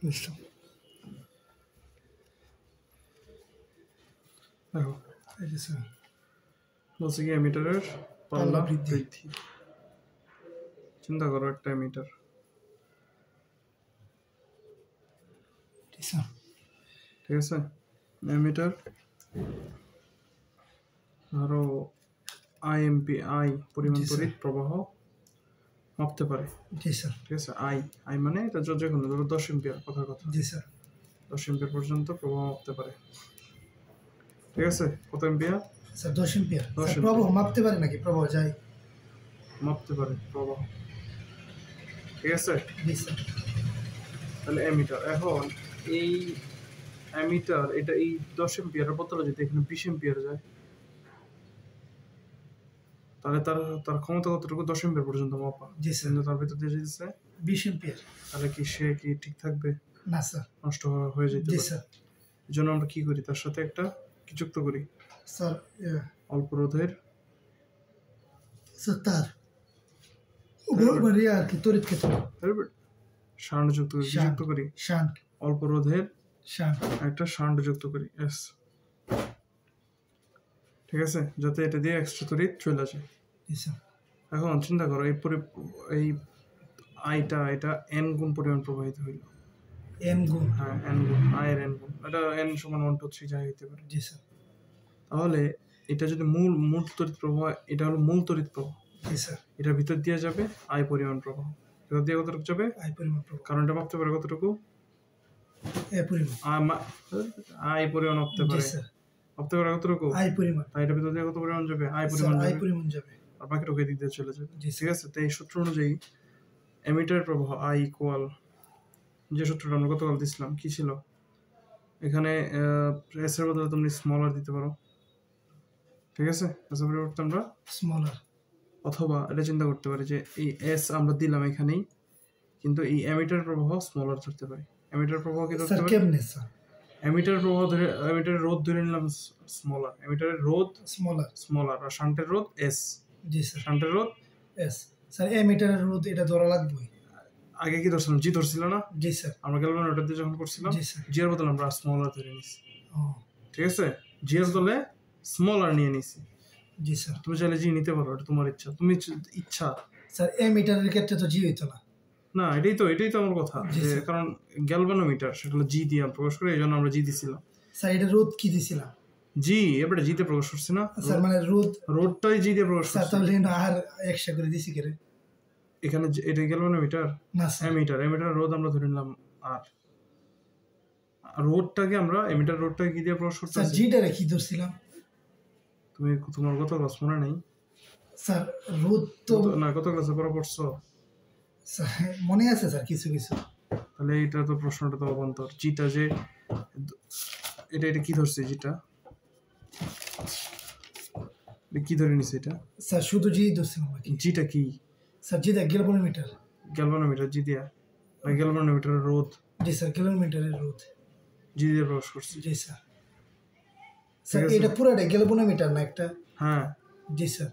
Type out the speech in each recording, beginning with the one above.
বুঝলাম। দেখো এই যে স্যার বলছে কি এমিটারের পাল্লা পাল্লা বৃদ্ধি। বৃদ্ধি। চিন্তা করো একটা এমিটার, জি স্যার। ঠিক আছে? এমিটার ধরো আই পরিমাণ জি স্যার। তড়িৎ প্রবাহ মাপতে পারে, জি স্যার। ঠিক আছে? আই মানে এটা যে কোনো ধরো 10 এম্পিয়ার, কথার কথা, জি স্যার। 10 এম্পিয়ার পর্যন্ত প্রবাহ মাপতে পারে, ঠিক আছে? কত ampere? Sir 10 ampere. 10 sir ampere প্রবাহ মাপতে পারে নাকি? প্রবাহ যায় মাপতে পারে প্রবাহ, ঠিক আছে? জি স্যার। তাহলে এমিটার, এখন এই অ্যামিটার এটা এই 10 এম্পিয়ারের বদলে যদি এখানে 20 এম্পিয়ার যায়, তাহলে তার তার ক্ষমতা কতটুকু? 10 এম্পিয়ার পর্যন্ত মাপা। জি স্যার। কিন্তু তার ভিতর দিয়ে যেতেছে 20 এম্পিয়ার। তাহলে কি সে কি ঠিক থাকবে? না স্যার। নষ্ট হয়ে যেতে জি পারে। স্যার। এই জন্য আমরা কি করি, তার সাথে একটা কি যুক্ত করি? স্যার অল্প রোধের স্যার তার মানে আর কি তড়িৎ ক্ষেত্র শান্ট যুক্ত করি। কি যুক্ত করি? শান্ট। অল্প রোধের শান্ট। একটা শান্ট যুক্ত করি, এস, ঠিক আছে? যাতে এটা দিয়ে এক্সট্রা তড়িৎ চলে যায়। জি স্যার। এখন চিন্তা করো এই আইটা এটা এন গুণ পরিমাণ প্রবাহিত হইল। এন গুণ। হ্যাঁ, এন গুণ, আয়ের এন গুণ, এটা এন সমান 1 2 3 যাই হইতে পারে। জি স্যার। তাহলে এটা যদি মূল তড়িৎ প্রবাহ, এটা হলো মূল তড়িৎ প্রবাহ, জি স্যার। এটার ভিতর দিয়ে যাবে আই পরিমাণ প্রবাহ। ভিতর দিয়ে কতটুকু যাবে? আই পরিমাণ প্রবাহ। কারণ এটা মাপতে পারে কতটুকু? এ পরিমাণ। আই পরিমাণ মাপতে জি পারে, স্যার। মাপতে পারে কতটুকু? আই পরিমাণ। তাই এটার ভিতর দিয়ে কত পরিমাণ যাবে? আই স্যার পরিমাণ আই যাবে, পরিমাণ যাবে। আর বাকিটুকু এদিক দিয়ে চলে যাবে, জি ঠিক আছে? তো এই সূত্র অনুযায়ী এমিটারের প্রবাহ আই ইকুয়াল, যে সূত্রটা আমরা গতকাল দিছিলাম, কি ছিল? এখানে এস এর বদলে তুমি স্মল আর দিতে পারো, ঠিক আছে? এস এর পরিবর্তে আমরা স্মল আর, অথবা এটা চিন্তা করতে পারি যে এই এস আমরা দিলাম এখানেই, কিন্তু এই এমিটার প্রবাহ স্মল আর ধরতে পারি। এমিটার প্রবাহ কি ধরতে স্যার পারি? কেমনে স্যার? এমিটার প্রবাহ ধরে, এমিটারের রোধ ধরে নিলাম স্মল আর, এমিটারের রোধ স্মল আর, আর শান্টের রোধ এস। জি স্যার। শান্টের রোধ এস। স্যার এমিটারের রোধ এটা ধরা লাগবে। আগে কি ধরছিলাম? জি ধরছিল না? জি স্যার। আমরা গ্যালভানোমিটার দিয়ে যখন করছিলাম, জি স্যার। জি এর বদলে আমরা স্মল আর ধরে নিছি, ও ঠিক আছে? জি এর বদলে স্মল আর নিয়ে নিছি। জি স্যার। তুমি চাইলে জি নিতে পারো, এটা তোমার ইচ্ছা, তুমি ইচ্ছা। স্যার এমিটারের ক্ষেত্রে তো জি হইতো না। না, এটাই তো আমার কথা, জি যে স্যার। কারণ গ্যালভানোমিটার সেগুলো জি দিয়ে প্রকাশ করে, এই জন্য আমরা জি দিছিলাম। স্যার এটা রোধ কি দিছিলাম? জি, এবারে জিতে প্রকাশ করছি না? স্যার মানে রোডটাই জি দিয়ে প্রকাশ স্যার করছি। তাহলে আর একশো করে দিছি কেন? এখানে এটা গ্যালভানোমিটার, না স্যার। এমিটার রোধ আমরা ধরে নিলাম আর রোডটাকে আমরা এমিটার রোডটাকে কি দিয়ে প্রকাশ স্যার করতেছি? জিটারে কি ধরছিলাম? তোমার গত ক্লাস মনে নেই? স্যার রোধ তো না, গত ক্লাসে পড়া পড়ছো? স্যার মনে আছে স্যার কিছু কিছু। তাহলে এইটা তো প্রশ্নটা তো অবান্তর। জিটা যে এটা কি ধরছে? জিটা কি ধরে নিছে? এটা স্যার শুধু জি ধরছিলাম নাকি? জিটা কি? স্যার জিটা গ্যালভানোমিটার। গ্যালভানোমিটার জি দিয়া, না গ্যালভানোমিটারের রোধ জি স্যার গ্যালভানোমিটারের রোধ জি দিয়ে প্রকাশ করছি। জি স্যার। স্যার এটা পুরোটাই গ্যালভানোমিটার না একটা? হ্যাঁ, জি স্যার।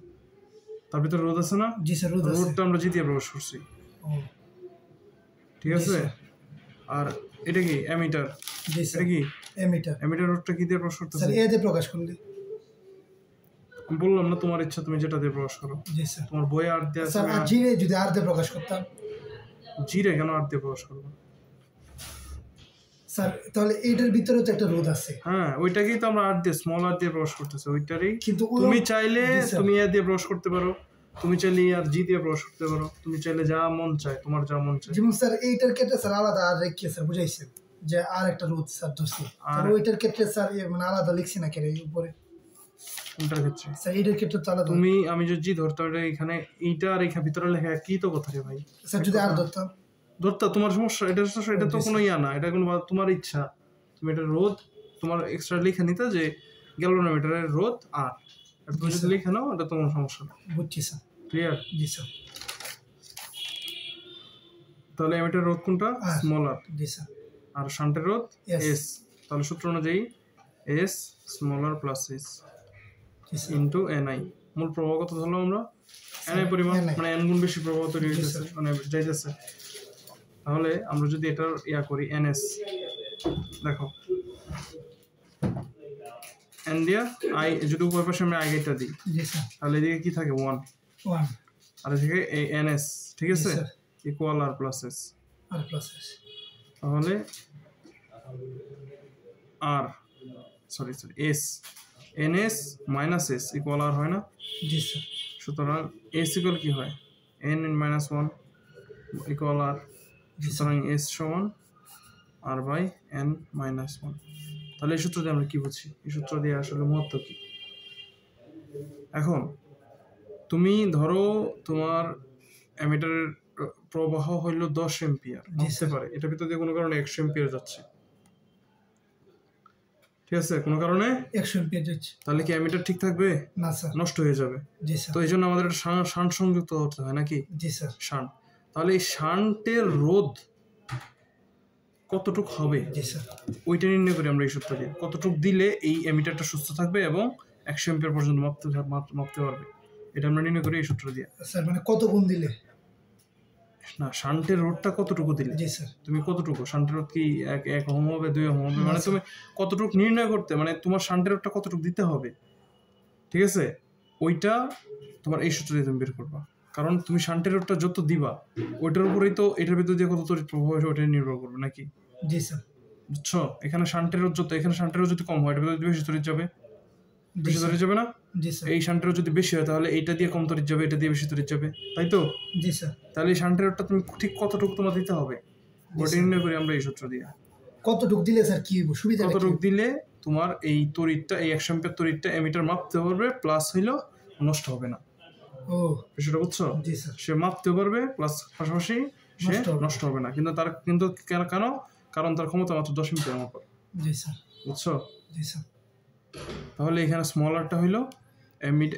তার ভিতরে রোধ আছে না? জি স্যার রোধ আছে। রোধটা আমরা জি দিয়ে প্রকাশ করছি, ও ঠিক জি আছে? স্যার। আর এটা কি এমিটার? জি এটা স্যার কি এমিটার। এমিটার রোধটা কি দিয়ে প্রকাশ স্যার করতেছে? এ দিয়ে প্রকাশ করলে? আমি বললাম না, তোমার ইচ্ছা, তুমি যেটা দিয়ে প্রকাশ করো। জি স্যার। তোমার বইয়ে আর দিয়ে আছে। স্যার আর জি রে যদি আর দিয়ে প্রকাশ করতাম? জিরে কেন আর দিয়ে প্রকাশ করবো? স্যার তাহলে এইটার ভিতরে তো একটা রোধ আছে। হ্যাঁ, ওইটাকেই তো আমরা আর দিয়ে, স্মল আর দিয়ে প্রকাশ করতেছি, ওইটারই। কিন্তু তুমি চাইলে তুমি এ দিয়ে প্রকাশ করতে পারো, তুমি চাইলে আর জি দিয়ে প্রকাশ করতে পারো, তুমি চাইলে যা মন চায়, তোমার যা মন চায়। যেমন স্যার এইটার ক্ষেত্রে স্যার আলাদা আর রেখে স্যার বুঝাইছেন যে আর একটা রোধ স্যার ধরছি, আর ওইটার ক্ষেত্রে স্যার মানে আলাদা লিখছি না কেন উপরে? কোনটার ক্ষেত্রে? স্যার এইটার ক্ষেত্রে তো আলাদা। আমি যদি জি ধরতাম, এটা এখানে এইটা আর এখানে ভিতরে লেখা কি তো কথা রে ভাই? স্যার যদি আর ধরতাম? তোমার সমস্যা, এটা তো কোনো ইয়া না, এটা কোনো তোমার ইচ্ছা। তুমি এটা রোধ তোমার এক্সট্রা লিখে নিতে যে গ্যালভানোমিটারের রোধ আর তুমি যদি লিখে নাও, এটা তোমার সমস্যা না। বুঝছি স্যার। ক্লিয়ার? জি স্যার। তাহলে এমিটার রোধ কোনটা? স্মল আর। জি স্যার। আর শান্টের রোধ এস। তাহলে সূত্র অনুযায়ী এস স্মল আর প্লাস এস ইন্টু এনআই। মূল প্রবাহ কত ধরলাম আমরা? এনআই পরিমাণ, মানে এন গুণ বেশি প্রবাহ তৈরি হইতেছে, মানে যাইতেছে। তাহলে আমরা যদি এটার করি এনএস, দেখো এন দিয়া আই, যদি উপর পাশে আমরা আই গেটটা দিই জি স্যার তাহলে এদিকে কি থাকে 1, 1 আর এদিকে এই এনএস, ঠিক আছে, sir equal R plus S. R plus S তাহলে R sorry S, NS minus S equal R হয় না? জি স্যার সুতরাং এস ইকুয়াল কি হয়, এন মাইনাস 1 ইকুয়াল আর, সুতরাং এস সমান আর বাই এন মাইনাস 1। তাহলে এই সূত্র দিয়ে আমরা কি বুঝি, এই সূত্র দিয়ে আসলে মহত্ব কি? এখন তুমি ধরো তোমার অ্যামিটারের প্রবাহ হইল 10 এম্পিয়ার, বুঝতে পারে এটার ভিতর দিয়ে কোনো কারণে 100 এম্পিয়ার যাচ্ছে, ঠিক আছে, কোনো কারণে 100 এম্পিয়ার যাচ্ছে, তাহলে কি অ্যামিটার ঠিক থাকবে? না স্যার। নষ্ট হয়ে যাবে। জি স্যার। তো এই জন্য আমাদের একটা শান্ট সংযুক্ত হতে হয় নাকি? জি স্যার। শান্ট, তাহলে এই শান্টের রোধ কতটুক হবে? জি স্যার। ওইটা নির্ণয় করি আমরা এই সূত্র দিয়ে, কতটুক দিলে এই অ্যামিটারটা সুস্থ থাকবে এবং 100 এম্পিয়ার পর্যন্ত মাপতে পারবে, এটা আমরা নির্ণয় করি এই সূত্র দিয়ে। স্যার মানে কত গুণ দিলে? না, শান্টের রোধটা কতটুকু দিলে? জি স্যার। তুমি কতটুকু শান্টের রোধ কি 1 ওহম হবে, 2 ওহম হবে, মানে তুমি কতটুকু নির্ণয় করতে, মানে তোমার শান্টের রোধটা কতটুকু দিতে হবে, ঠিক আছে, ওইটা তোমার এই সূত্র দিয়ে তুমি বের করবা। কারণ তুমি শান্টের রোধটা যত দিবা ওইটার উপরেই তো এটার ভিতর দিয়ে কত তড়িৎ প্রবাহ হয় ওইটা নির্ভর করবে নাকি? জি স্যার। বুঝছো, এখানে শান্টের রোধ যত, এখানে শান্টের রোধ যদি কম হয় এটার ভিতরে বেশি তড়িৎ যাবে, বেশি তড়িৎ যাবে না? জি স্যার। এই শান্টের রোধ যদি বেশি হয় তাহলে এইটা দিয়ে কম তড়িৎ যাবে, এটা দিয়ে বেশি তড়িৎ যাবে, তাই তো? জি স্যার। তাহলে এই শান্টের রোধটা তুমি ঠিক কতটুকু তোমার দিতে হবে ওটা নির্ণয় করি আমরা এই সূত্র দিয়ে। কতটুকু দিলে স্যার কি হবে, সুবিধা কতটুকু দিলে তোমার এই তড়িৎটা, এই 100 এম্পিয়ার তড়িৎটা এমিটার মাপতে পারবে, প্লাস হইলো নষ্ট হবে না। ও বিষয়টা বুঝছো? জি স্যার। সে মাপতে পারবে প্লাস পাশাপাশি সে নষ্ট হবে না, কিন্তু তার কেন, কারণ তার ক্ষমতা মাত্র 10 এম্পিয়ার মাপার। জি স্যার। বুঝছো? জি স্যার। তাহলে এখানে স্মল আরটা হইলো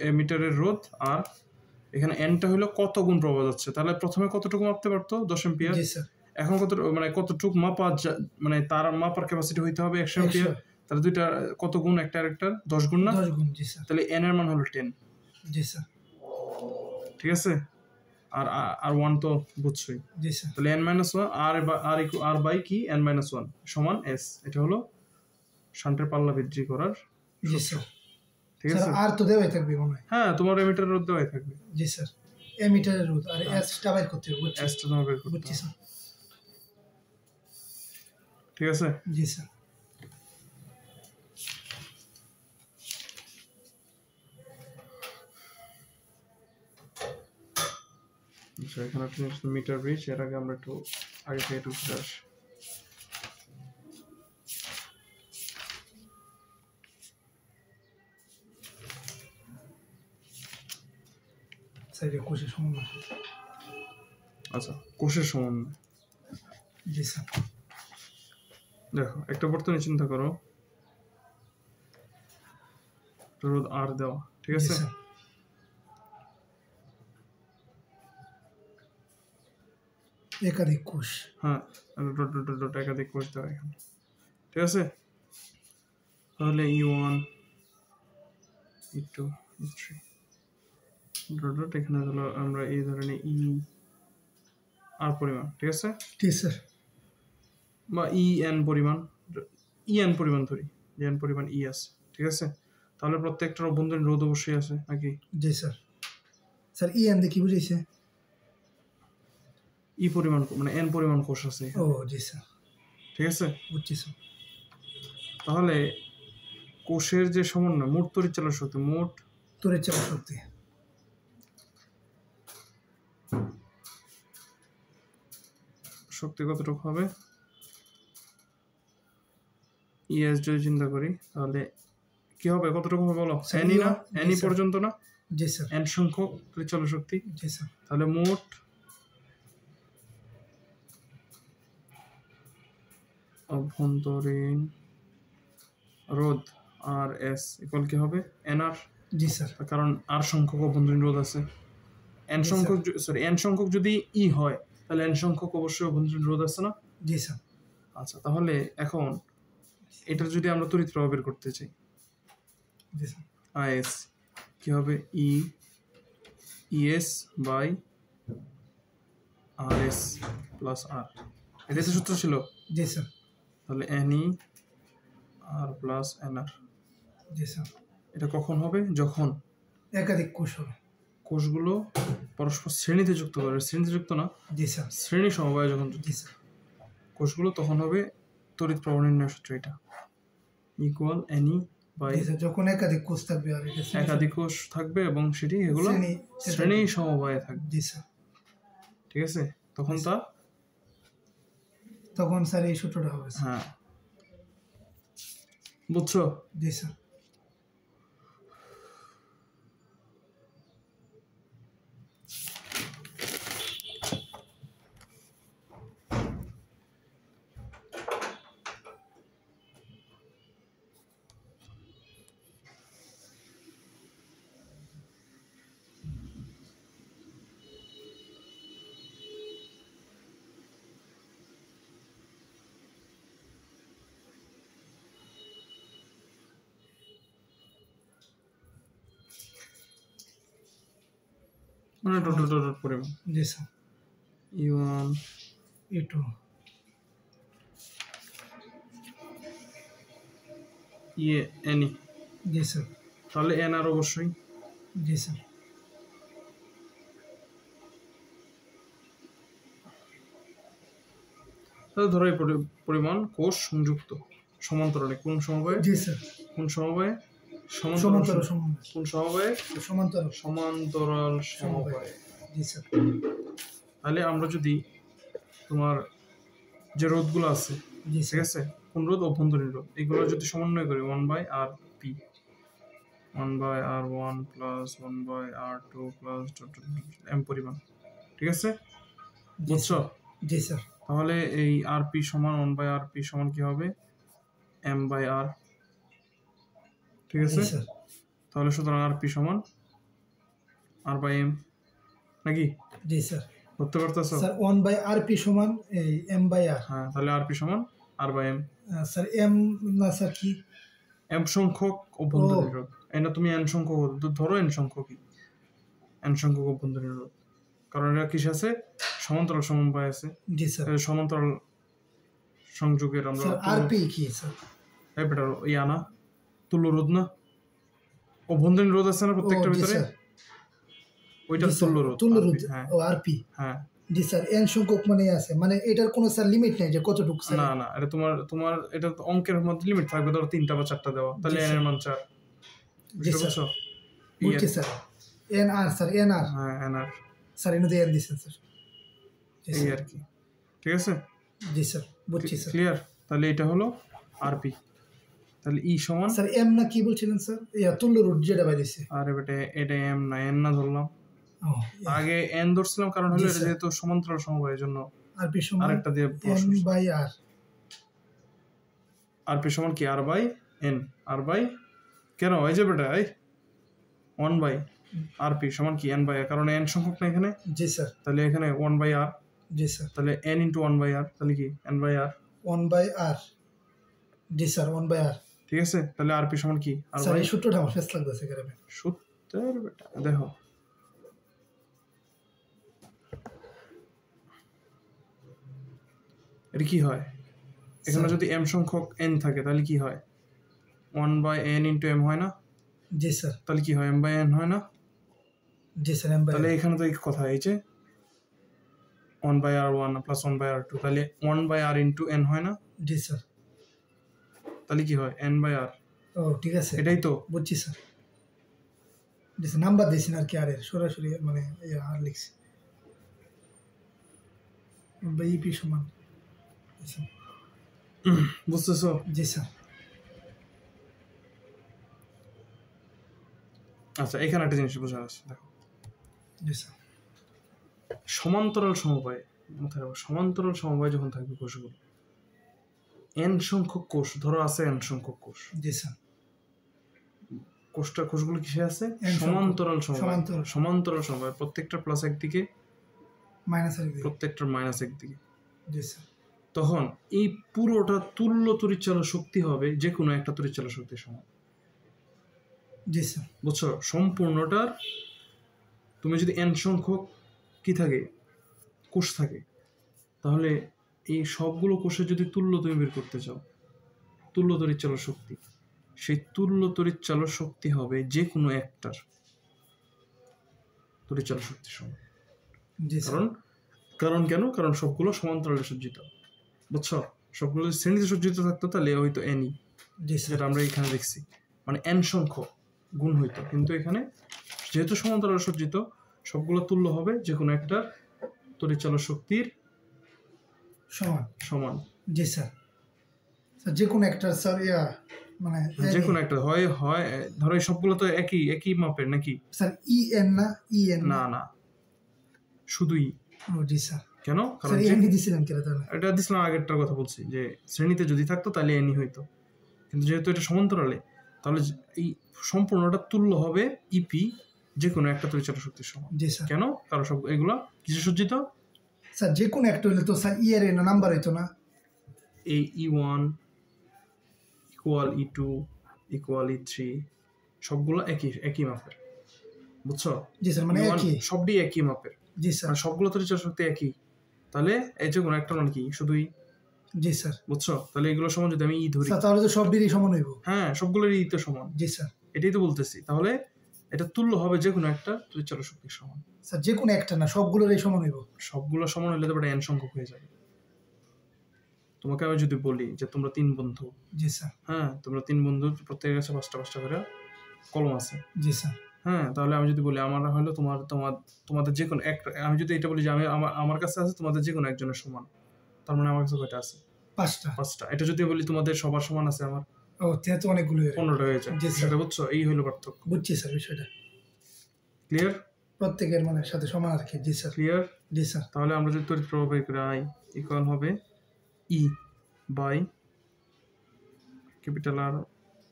এমিটারের রোধ, আর এখানে এনটা হইলো কত গুণ প্রবাহ যাচ্ছে। তাহলে প্রথমে কতটুকু মাপতে পারতো, 10 এম্পিয়ার। জি স্যার। এখন কতটুকু মাপা, মানে তার মাপার ক্যাপাসিটি হইতে হবে 100 এম্পিয়ার। তাহলে দুইটা কত গুণ, একটা আরেকটার 10 গুণ না? 10 গুণ। জি স্যার। তাহলে এন এর মান হলো 10। জি স্যার। ঠিক আছে, আর 1 তো বুঝছই। জি স্যার। তাহলে n-1 আর বাই কি n-1 সমান s, এটা হলো শান্টের পাল্লা বৃদ্ধি করার সূত্র। ঠিক আছে, আর তো দেওয়াই থাকবে মনে হয়। হ্যাঁ, তোমার এমিটারের রোধ দেওয়াই থাকবে। জি স্যার। এমিটারের রোধ আর এস টা বের করতে হবে। s টা তোমার বের করতে বুঝছি স্যার। ঠিক আছে। জি স্যার। আচ্ছা, এখানে একটা মিটার ব্রিজ, এর আগে আমরা একটু আগে থেকে একটু ঘুরে আসি। কোষের সমন্বয়। আচ্ছা, কোষের সমন্বয়। জি স্যার। দেখো, একটা বর্তনী চিন্তা করো, রোধ আর দেওয়া, ঠিক আছে। একাধিক কোষ, হ্যাঁ, একাধিক কোষ দেওয়া এখানে, ঠিক আছে। তাহলে E1 E2 E3 এখানে হলো আমরা এই ধরনের ই আর পরিমাণ, ঠিক আছে, ঠিক স্যার, বা EN পরিমাণ, EN পরিমাণ ধরি, EN পরিমাণ ই আছে, ঠিক আছে। তাহলে প্রত্যেকটার অভ্যন্তরীণ রোধ অবশ্যই আছে নাকি? জি স্যার। স্যার EN দিয়ে কি বুঝাইছে? ই পরিমাণ মানে N পরিমাণ কোষ আছে। ও জি স্যার, ঠিক আছে, বুঝছি স্যার। তাহলে কোষের যে সমন্বয়, মোট তড়িৎচালন শক্তি, মোট তড়িৎচালন শক্তি কতটুকু হবে? ES যদি চিন্তা করি তাহলে কি হবে, কতটুকু হবে বলো? এনই না, এনই পর্যন্ত না? জি স্যার। এন সংখ্যক তড়িৎচালন শক্তি। জি স্যার। তাহলে মোট অভ্যন্তরীণ রোধ আর এস ইকুয়াল কি হবে? এনআর। জি স্যার। কারণ আর সংখ্যক অভ্যন্তরীণ রোধ আছে, এন সংখ্যক, সরি এন সংখ্যক যদি ই হয় তাহলে এন সংখ্যক অবশ্যই অভ্যন্তরীণ রোধ আছে না? জি স্যার। আচ্ছা, তাহলে এখন এটা যদি আমরা তড়িৎ প্রবাহ বের করতে চাই, জি স্যার, আইএস কি হবে? ইএস বাই আরএস প্লাস আর, এটাই তো সূত্র ছিল। জি স্যার। তাহলে এনই আর প্লাস এনআর, জি স্যার। এটা কখন হবে? যখন একাধিক কোষ হবে। কোষগুলো পরস্পর শ্রেণীতে যুক্ত করে, শ্রেণীতে যুক্ত না, জি স্যার। শ্রেণী সমবায় যখন জি স্যার। কোষগুলো, তখন হবে তড়িৎ প্রবাহ নির্ণয় সূত্র এটা ইকুয়াল এনই বাই, জি স্যার, যখন একাধিক কোষ থাকবে আর এটা একাধিক কোষ থাকবে এবং সেটি এগুলো শ্রেণী সমবায়ে থাকবে। জি স্যার। ঠিক আছে, তখন তা তখন স্যার এই সূত্রটা হবে। হ্যাঁ, বুঝছো? জি স্যার। মানে ডট পরিমাণ জি স্যার। E1 E2 এনই, জি স্যার। তাহলে এন আর অবশ্যই। জি স্যার। তাহলে ধরো এই পরিমাণ কোষ সংযুক্ত সমান্তরালে কোন সমবায়ে? জি স্যার। কোন সমবায়ে? সমান্তরাল সমবায়। কোন সমবায়ে? সমান্তরাল সমান্তরাল সমবায়ে। জি স্যার। তাহলে আমরা যদি তোমার যে রোধগুলো আছে, জি ঠিক স্যার। আছে, কোন রোধ? অভ্যন্তরীণ রোধ। এগুলো যদি সমন্বয় করি 1/Rp, 1/R1 plus 1/R2 plus m পরিমাণ, ঠিক আছে, বুঝছো? জি স্যার। তাহলে এই Rp সমান 1/Rp সমান কি হবে? m/R, ঠিক আছে। তাহলে সুতরাং Rp সমান R/m, নাকি? জি স্যার। ধরতে পারতেছো? স্যার 1/Rp সমান এই m/R। হ্যাঁ, তাহলে Rp সমান R/m। স্যার m না স্যার কি? m সংখ্যক অভ্যন্তরীণ রোধ। এটা তুমি n সংখ্যক ধরো, n সংখ্যকই, n সংখ্যক অভ্যন্তরীণ রোধ, কারণ এটা কিসে আছে? সমান্তরাল সমবায় আছে। জি স্যার। সমান্তরাল সংযোগের আমরা Rp কি স্যার? এই বেটা ইয়া না, তুল্য রোধ না, অভ্যন্তরীণ রোধ আছে না প্রত্যেকটার ভিতরে, ওইটা তুল্য রোধ। তুল্য রোধ। হ্যাঁ ও Rp। হ্যাঁ। জি স্যার, n সংখ্যক মানে আছে, মানে এটার কোনো স্যার লিমিট নাই যে কতটুকু স্যার? না না, এটা তোমার এটা তো অঙ্কের মধ্যে লিমিট থাকবে, ধরো 3টা বা 4টা দেওয়া, তাহলে n এর মান 4। জি স্যার। বুঝছি স্যার। nr sir, nr। হ্যাঁ, nr স্যার এনে দিয়ে দিছেন স্যার। এই আর কি, ঠিক আছে। জি স্যার, বুঝছি স্যার। ক্লিয়ার? তাহলে এটা হলো Rp। তাহলে E সমান স্যার m না কি বলছিলেন স্যার? তুল্য রোধ যেটা বাইরেছে। আরে বেটা, এটা m না, n না ধরলাম। আগে n ধরছিলাম, কারণ হলো এটা যেহেতু সমান্তরাল সমবায়ের জন্য Rp সমান আরেকটা দিয়ে n/R। Rp সমান কি? R/n। R/ কেন? এই যে বেটা, এই 1/Rp সমান কি? n/r, কারণ n সংখ্যক না এখানে। জি স্যার। তাহলে এখানে 1/R। জি স্যার। তাহলে n × 1/R, তাহলে কি? n/R। 1/R। জি স্যার, 1/R। ঠিক আছে, তাহলে Rp সমান কি? স্যার এই সূত্রটা আমার ফেস লাগতেছে গ্রামে। সূত্রের বেটা দেখো, এটা কি হয়? এখানে যদি m সংখ্যক n থাকে তাহলে কি হয়? 1/n × m হয় না? জি স্যার। তাহলে কি হয়? m/n হয় না? জি স্যার, m/r। তাহলে এখানে তো এই কথা এই যে 1/R1 প্লাস 1/R2, তাহলে 1/R × n হয় না? জি স্যার। তাহলে কি হয়? n/R। ও ঠিক আছে, এটাই তো। বুঝছি স্যার। জি স্যার, নাম্বার দিয়েছেন আর কি, আর এর সরাসরি মানে আর লিখছি EP সমান। বুঝতেছো? জি স্যার। আচ্ছা, এখানে একটা জিনিস বোঝা আছে, দেখো। জি স্যার। সমান্তরাল সমবায়, মাথায় রাখো, সমান্তরাল সমবায় যখন থাকবে কোষগুলো, n সংখ্যক কোষ ধরো আছে, n সংখ্যক কোষ। জি স্যার। কোষগুলো কিসে আছে? সমান্তরাল সমবায়। সমান্তরাল সমবায়, প্রত্যেকটা প্লাস একদিকে, মাইনাস একদিকে, প্রত্যেকটা মাইনাস একদিকে। জি স্যার। তখন এই পুরোটা তুল্য তড়িৎচালক শক্তি হবে যে কোনো একটা তড়িৎচালক শক্তির সমান। জি স্যার। বুঝছো? সম্পূর্ণটার তুমি যদি n সংখ্যক কি থাকে, কোষ থাকে, তাহলে এই সবগুলো কোষে যদি তুল্য তুমি বের করতে চাও, তুল্য তড়িৎচালক শক্তি, সেই তুল্য তড়িৎচালক শক্তি হবে যে কোনো একটার তড়িৎচালক শক্তির সমান। জি স্যার। কারণ কারণ কেন? কারণ সবগুলো সমান্তরালে সজ্জিত, বুঝছো? সবগুলো যদি শ্রেণীতে সজ্জিত থাকতো তাহলে হয়তো এনই, জি স্যার। যেটা আমরা এখানে দেখছি, মানে এন সংখ্যক গুণ হইতো। কিন্তু এখানে যেহেতু সমান্তরালে সজ্জিত, সবগুলো তুল্য হবে যে কোনো একটা তড়িৎচালক শক্তির সমান। সমান। জি স্যার। স্যার যে কোনো একটা স্যার মানে যে কোনো একটা হয় হয় ধরো এই সবগুলো তো একই একই মাপের নাকি? স্যার ইএন না? ইএন না না, শুধুই। ও জি স্যার। কেন? কারণ স্যার এনই দিছিলেন কেন তাহলে? এটা দিছিলাম আগেরটার কথা বলছি, যে শ্রেণীতে যদি থাকতো তাহলে এনই হইতো, কিন্তু যেহেতু এটা সমান্তরালে তাহলে এই সম্পূর্ণটা তুল্য হবে ইপি যে কোনো একটা তড়িৎচালক শক্তির সমান। জি স্যার। কেন? কারণ সব এগুলা কিসে সজ্জিত? স্যার যে কোনো একটা হলে তো স্যার ই এর নাম্বার হইতো না? এই E1 equal E2 equal E3 সবগুলো একই একই মাপের, বুঝছো? জি স্যার, মানে E1 একই। সবটি একই মাপের, জি স্যার। আর সবগুলো তড়িৎচালক শক্তি একই, তাহলে এই যে কোনো একটা মানে কি শুধুই, জি স্যার। বুঝছো? তাহলে এগুলো সমান যদি আমি ই ধরি, স্যার তাহলে তো সবটিরই সমান হইব। হ্যাঁ সবগুলোরই ই তো সমান। জি স্যার। এটাই তো বলতেছি, তাহলে এটা তুল্য হবে যে কোনো একটা তড়িৎচালক শক্তির সমান। স্যার যে কোনো একটা না, সবগুলোরই সমান হইব। সবগুলো সমান হলে তো এটা এন সংখ্যক হয়ে যাবে। তোমাকে আমি যদি বলি যে তোমরা 3 বন্ধু, জি স্যার। হ্যাঁ তোমরা 3 বন্ধু, প্রত্যেকের কাছে 5টা 5টা করে কলম আছে, জি স্যার। হ্যাঁ তাহলে আমি যদি বলি আমার হলো তোমাদের যে কোনো একটা, আমি যদি এটা বলি যে আমি আমার কাছে আছে তোমাদের যে কোনো একজনের সমান, তার মানে আমার কাছে কয়টা আছে? 5টা। 5টা। এটা যদি বলি তোমাদের সবার সমান আছে, আমার ও যেহেতু অনেকগুলো 15টা হয়ে যায়। জি স্যার। সেটা বুঝছো? এই হলো পার্থক্য। বুঝছি স্যার বিষয়টা। ক্লিয়ার? প্রত্যেকের মানে সাথে সমান আর কি। জি স্যার। ক্লিয়ার? জি স্যার। তাহলে আমরা যদি তড়িৎ প্রবাহ বের করি, আই ইকুয়াল হবে E by capital R.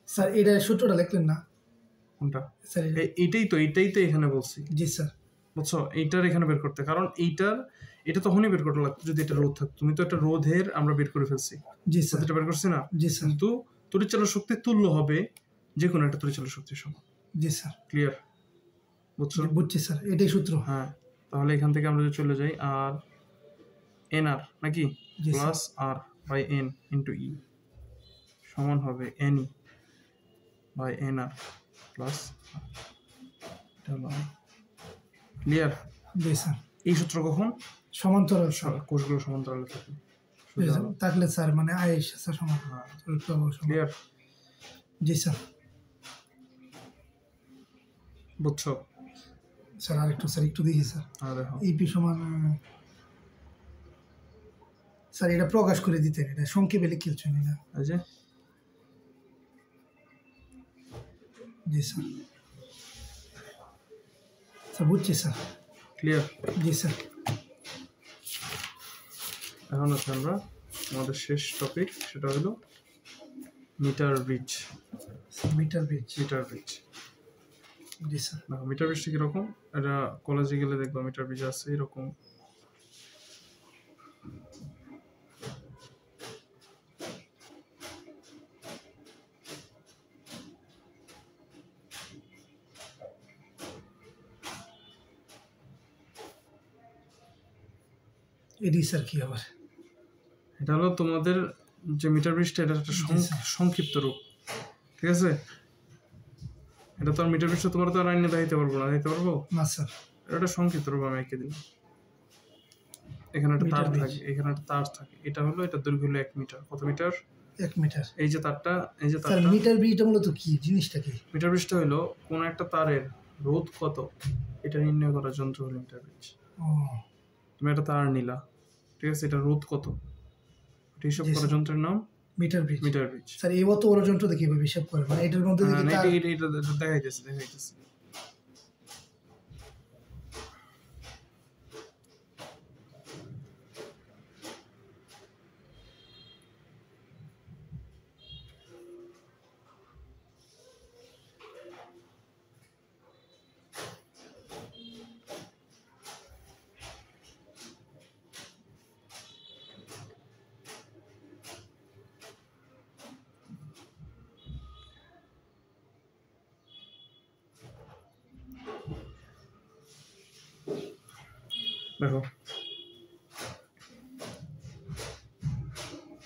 Sir এটা সূত্রটা লিখলেন না? কোনটা? স্যার এইটাই তো এখানে বলছি, জি স্যার। বুঝছো? এইটার এখানে বের করতে, কারণ এটা তখনই বের করতে লাগতো যদি এটা রোধ থাকতো। তুমি তো একটা রোধের আমরা বের করে ফেলছি, জি স্যার। এটা বের করছি না? জি স্যার। কিন্তু তড়িৎচালক শক্তি তুল্য হবে যে কোনো একটা তড়িৎচালক শক্তির সমান। জি স্যার। ক্লিয়ার? বুঝছো? বুঝছি স্যার, এটাই সূত্র। হ্যাঁ, তাহলে এখান থেকে আমরা যদি চলে যাই আর এন আর নাকি জি sir. Plus R by N into E সমান হবে N E by N R plus clear? জি স্যার। এই সূত্র কখন? সমান্তরাল স্যার কোষগুলো সমান্তরালে থাকে থাকলে স্যার মানে আয়েশ স্যার সমান। ক্লিয়ার? জি স্যার। বুঝছো? স্যার স্যার একটু দেখি স্যার। দেখো ইপি সমান স্যার এটা প্রকাশ করে দিতেন, এটা সংক্ষেপে লিখেছেন না? এই যে জি স্যার। স্যার বুঝছি স্যার। ক্লিয়ার? জি স্যার। এখন আছে আমরা আমাদের শেষ টপিক, সেটা হলো metre bridge. Metre bridge. Metre bridge, জি স্যার। দেখো মিটার ব্রিজটা কিরকম, এটা কলেজে গেলে দেখবো মিটার ব্রিজ আছে এরকম। এডি স্যার কি আবার? এটা হলো তোমাদের যে মিটার ব্রিজটা, এটা একটা সংক্ষিপ্ত রূপ, ঠিক আছে? এটা তো আর মিটার ব্রিজটা তোমার তো আর আইনে দেখাইতে পারবো না, দেখাইতে পারবো না স্যার। এটা একটা সংক্ষিপ্ত রূপ আমি এঁকে দিলাম। এখানে একটা তার থাকে, এখানে একটা তার থাকে, এটা হলো এটা দৈর্ঘ্য হলো 1 মিটার। কত মিটার? 1 মিটার। এই যে তারটা, এই যে স্যার তারটা, মিটার ব্রিজটা মূলত কি জিনিসটা কি? মিটার ব্রিজটা হলো কোন একটা তারের রোধ কত এটা নির্ণয় করার যন্ত্র হলো মিটার ব্রিজ। ও তুমি একটা তার নিলা, ঠিক আছে, এটা রোধ কত এটা হিসাব জি করার স্যার। যন্ত্রের নাম metre bridge. Metre bridge. Sir এই মতো বড় যন্ত্র দেখি কিভাবে হিসাব করে, মানে এটার মধ্যে দেখি তার এটা দেখাইতেছে। দেখো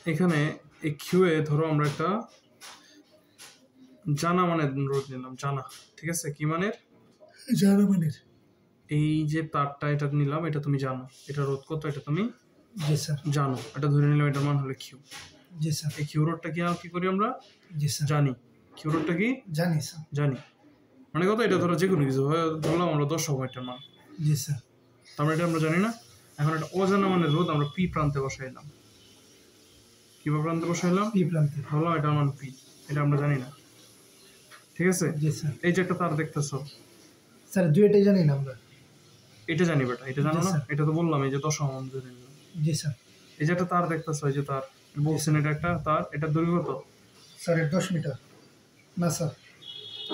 এখানে এই কিউয়ে ধরো আমরা একটা জানা মানের রোধ নিলাম, জানা, ঠিক আছে? কি মানের? জার্মানির। এই যে তারটা এটা নিলাম, এটা তুমি জানো, এটা রোধ কত, এটা তুমি জি স্যার। জানো, এটা ধরে নিলাম, এটার মান হলো কিউ। জি স্যার। এই কিউ রোধটা কি করি আমরা? জি স্যার। জানি। কিউ রোধটা কি জানি স্যার। জানি, মানে কত? এটা ধরো যে কোনো কিছু ধরলাম আমরা 10 ওহম এটার মান। জি স্যার। তারপরে এটা আমরা জানি না। এখন একটা অজানা মানের রোধ আমরা পি প্রান্তে বসাইলাম। কি প্রান্তে বসাইলাম? পি প্রান্তে। ভাবলাম এটার মান পি, এটা আমরা জানি না, ঠিক আছে? জি স্যার। এই যে একটা তার দেখতেছো, স্যার দুইটাই জানি না আমরা। এটা জানি বেটা, এটা জানো জি না? স্যার। এটা তো বললাম এই যে 10 ওহম ধরে নিলাম। জি স্যার। এই যে একটা তার দেখতেছো, এই যে তার বলছেন এটা একটা তার, এটা দৈর্ঘ্য কত? Sir 10 metre. না স্যার।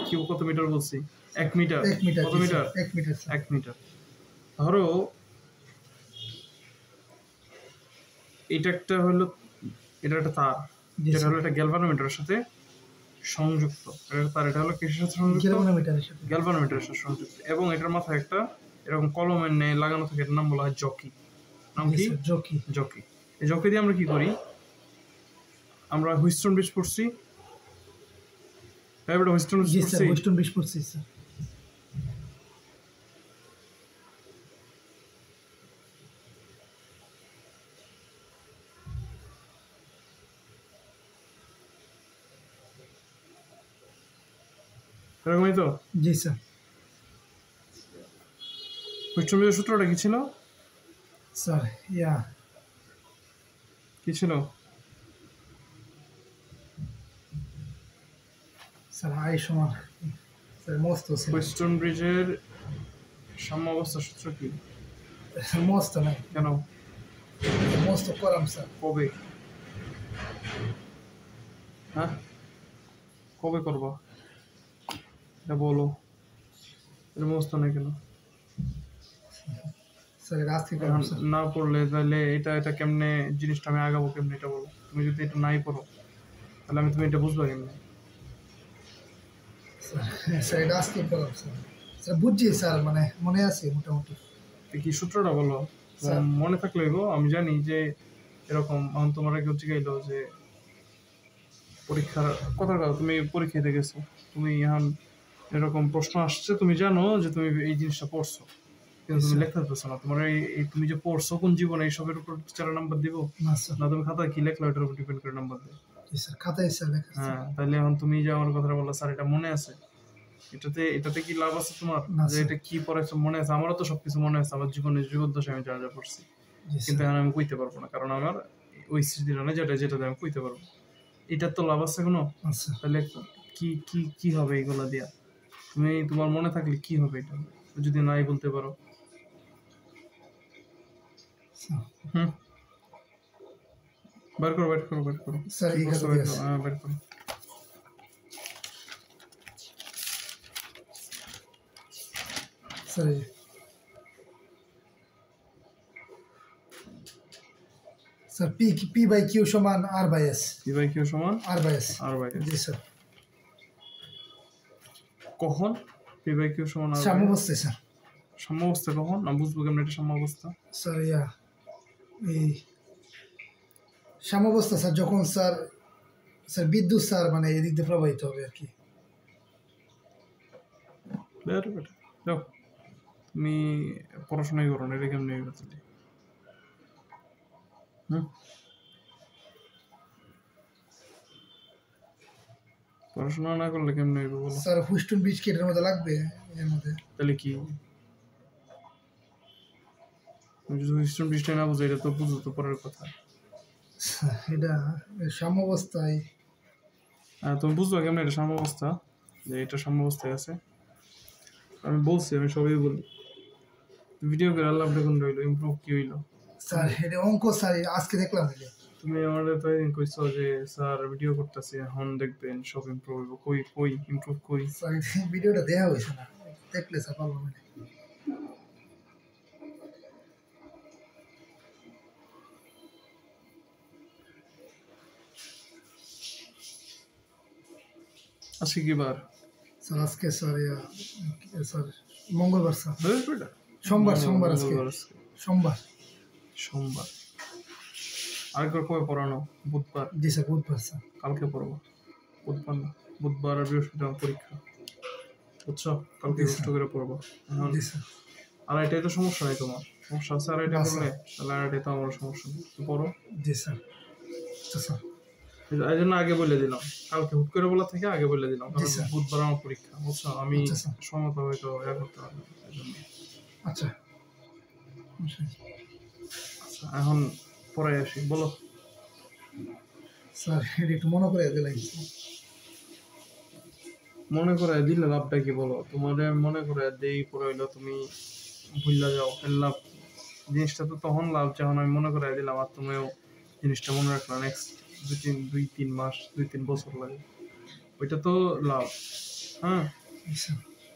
কিউ কত মিটার বলছি? 1 মিটার। 1 মিটার। কত জি metre? Sir, 1 metre sir. 1 metre. ধরো এটা একটা হলো, এটা একটা তার, জি যেটা স্যার। হলো একটা গ্যালভানোমিটারের সাথে সংযুক্ত। এটা তার, এটা হলো কিসের সাথে সংযুক্ত? গ্যালভানোমিটারের সাথে। গ্যালভানোমিটারের সাথে সংযুক্ত, এবং এটার মাথায় একটা এরকম কলমের ন্যায় লাগানো থাকে, এটার নাম বলা হয় জকি। নাম জি কি? Sir, jockey. জকি। এই জকি দিয়ে আমরা কি করি? আমরা হুইস্টন ব্রিজ পড়ছি, হ্যাঁ বেটা, হুইস্টন ব্রিজ জি স্যার, পড়ছি। হুইস্টন ব্রিজ পড়ছি স্যার। এরকমই তো। জি স্যার। হুইস্টন ব্রিজের সূত্রটা কি ছিল? স্যার কি ছিল? স্যার আই সমান স্যার মস্ত ছিল। হুইস্টন ব্রিজের সাম্যাবস্থা সূত্র কি? মস্ত নাই, কেন? মস্ত করাম স্যার। কবে? হ্যাঁ, কবে করবা এটা বলো। এর ব্যবস্থা নেই কেন? স্যার আজকে করাম স্যার। না পড়লে তাহলে এটা কেমনে জিনিসটা আমি আগাবো কেমনে, এটা বলো। তুমি যদি এটা নাই পড়ো তাহলে তুমি এটা বুঝবা কেমনে? স্যার এটা আজকে করাম স্যার। স্যার বুঝছি স্যার, মানে মনে আছে মোটামুটি। কি সূত্রটা বলো, স্যার মনে থাকলে গো। আমি জানি যে এরকম এখন তোমার কেউ জিগাইলো যে পরীক্ষার কথার কথা, তুমি পরীক্ষা দিতে গেছো, তুমি এখন এরকম প্রশ্ন আসছে, তুমি জানো যে তুমি এই জিনিসটা পড়ছো, কিন্তু তুমি লেখা পারছো না। তোমার এই তুমি যে পড়ছো কোন জীবনে, এইসবের উপর 4 নাম্বার দিব না স্যার। না? তুমি খাতায় কি লেখলো এটার উপর ডিপেন্ড করে নাম্বার দেবে। জি স্যার, খাতায় স্যার লেখা আছে। হ্যাঁ, তাহলে এখন তুমি যে আমার কথাটা বললা, স্যার এটা মনে আছে, এটাতে কি লাভ আছে তোমার? না যে স্যার। এটা কি পড়াইছো মনে আছে? আমারও তো সবকিছু মনে আছে, আমার জীবনের জীবদ্দশায় আমি যা যা পড়ছি, জি কিন্তু স্যার। এখন আমি কইতে পারবো না, কারণ আমার ওই স্মৃতিটা নেই যেটাতে আমি কইতে পারবো। এটার তো লাভ আছে কোনো? আচ্ছা তাহলে কি কি কি হবে এগুলা দিয়া? তুমি তোমার মনে থাকলে কি হবে এটা যদি নাই বলতে পারো? স্যার। হুম, বের করো বের করো বের করো। স্যার কি এই করছো খাতা বের দিয়ে করো, আছে। হ্যাঁ বের করো। Sir sir P by Q সমান R by S. P by Q সমান R by S. R by S. জি স্যার। কখন পি বাই কিউ সমান আর বাই এস? সাম্যাবস্থায় স্যার। সাম্যাবস্থা কখন? না বুঝবো কেমন এটা সাম্যাবস্থা? স্যার এই সাম্যাবস্থা স্যার যখন স্যার স্যার বিদ্যুৎ স্যার মানে এদিক দিয়ে প্রবাহিত হবে আর কি। বের বেটা যাও, তুমি পড়াশোনাই করো না, এটা কেমনি হইবে তাহলে? হুম, পড়াশোনা না করলে কেমনি হইবে বলো? স্যার হুইস্টন ব্রিজ কি এটার মধ্যে লাগবে এর মধ্যে? তাহলে কি? তুমি যদি স্টুডেন্ট বিষয়টা না বুঝো, এটা তো বুঝো তো পরের কথা। স্যার, এটা সাম্যাবস্থায় তুমি বুঝবা কেমন এটা সাম্যাবস্থা, যে এটা সাম্যাবস্থায় আছে? আমি বলছি, আমি সবই বলি। ভিডিও করে আল্লাহ দেখুন রইলো, ইমপ্রুভ কি হইলো? স্যার এটা অঙ্ক স্যার আজকে দেখলাম এটা। তুমি আমাদের তো একদিন কইছো যে স্যার ভিডিও করতেছি এখন দেখবেন সব ইমপ্রুভ হইব। কই কই ইমপ্রুভ কই? স্যার ভিডিওটা দেওয়া হয়েছে না, দেখলে স্যার পারলাম না। আজকে কি বার? স্যার আজকে স্যার স্যার মঙ্গলবার স্যার। বেটা সোমবার আজকে। মঙ্গলবার আজকে। সোমবার। সোমবার। আরেকবার কবে পড়ানো? বুধবার। জি স্যার বুধবার স্যার। কালকে পড়বো। বুধবার না, বুধবার আর বৃহস্পতিবার পরীক্ষা, বুঝছো? কালকে জি কষ্ট স্যার। করে পড়বো। এখন জি স্যার। আড়াইটায় তো সমস্যা নেই তোমার, সমস্যা আছে আড়াইটায় না, পড়লে? স্যার। তাহলে আড়াইটায় তো আমার সমস্যা নেই, তো পড়ো। জি স্যার। আচ্ছা স্যার। এই জন্য আগে বলে দিলাম, কালকে হুট করে বলা থেকে আগে বলে দিলাম, জি কারণ স্যার। বুধবার আমার পরীক্ষা, বুঝছো? আমি আচ্ছা স্যার। সময় তো হয়তো করতে পারবো না, এই জন্য। আচ্ছা। আচ্ছা, এখন পরে আসি, বলো। স্যার এটা একটু মনে করে দিলাম। মনে করে দিলে লাভটা কি বলো? তোমার মনে করে দেই পরে হইলো তুমি ভুললা যাও, লাভ জিনিসটা তো তখন লাভ যখন আমি মনে করে দিলাম আর তুমিও জিনিসটা মনে রাখলা নেক্সট 2-3 মাস 2-3 বছর লাগে, ওইটা তো লাভ। হ্যাঁ,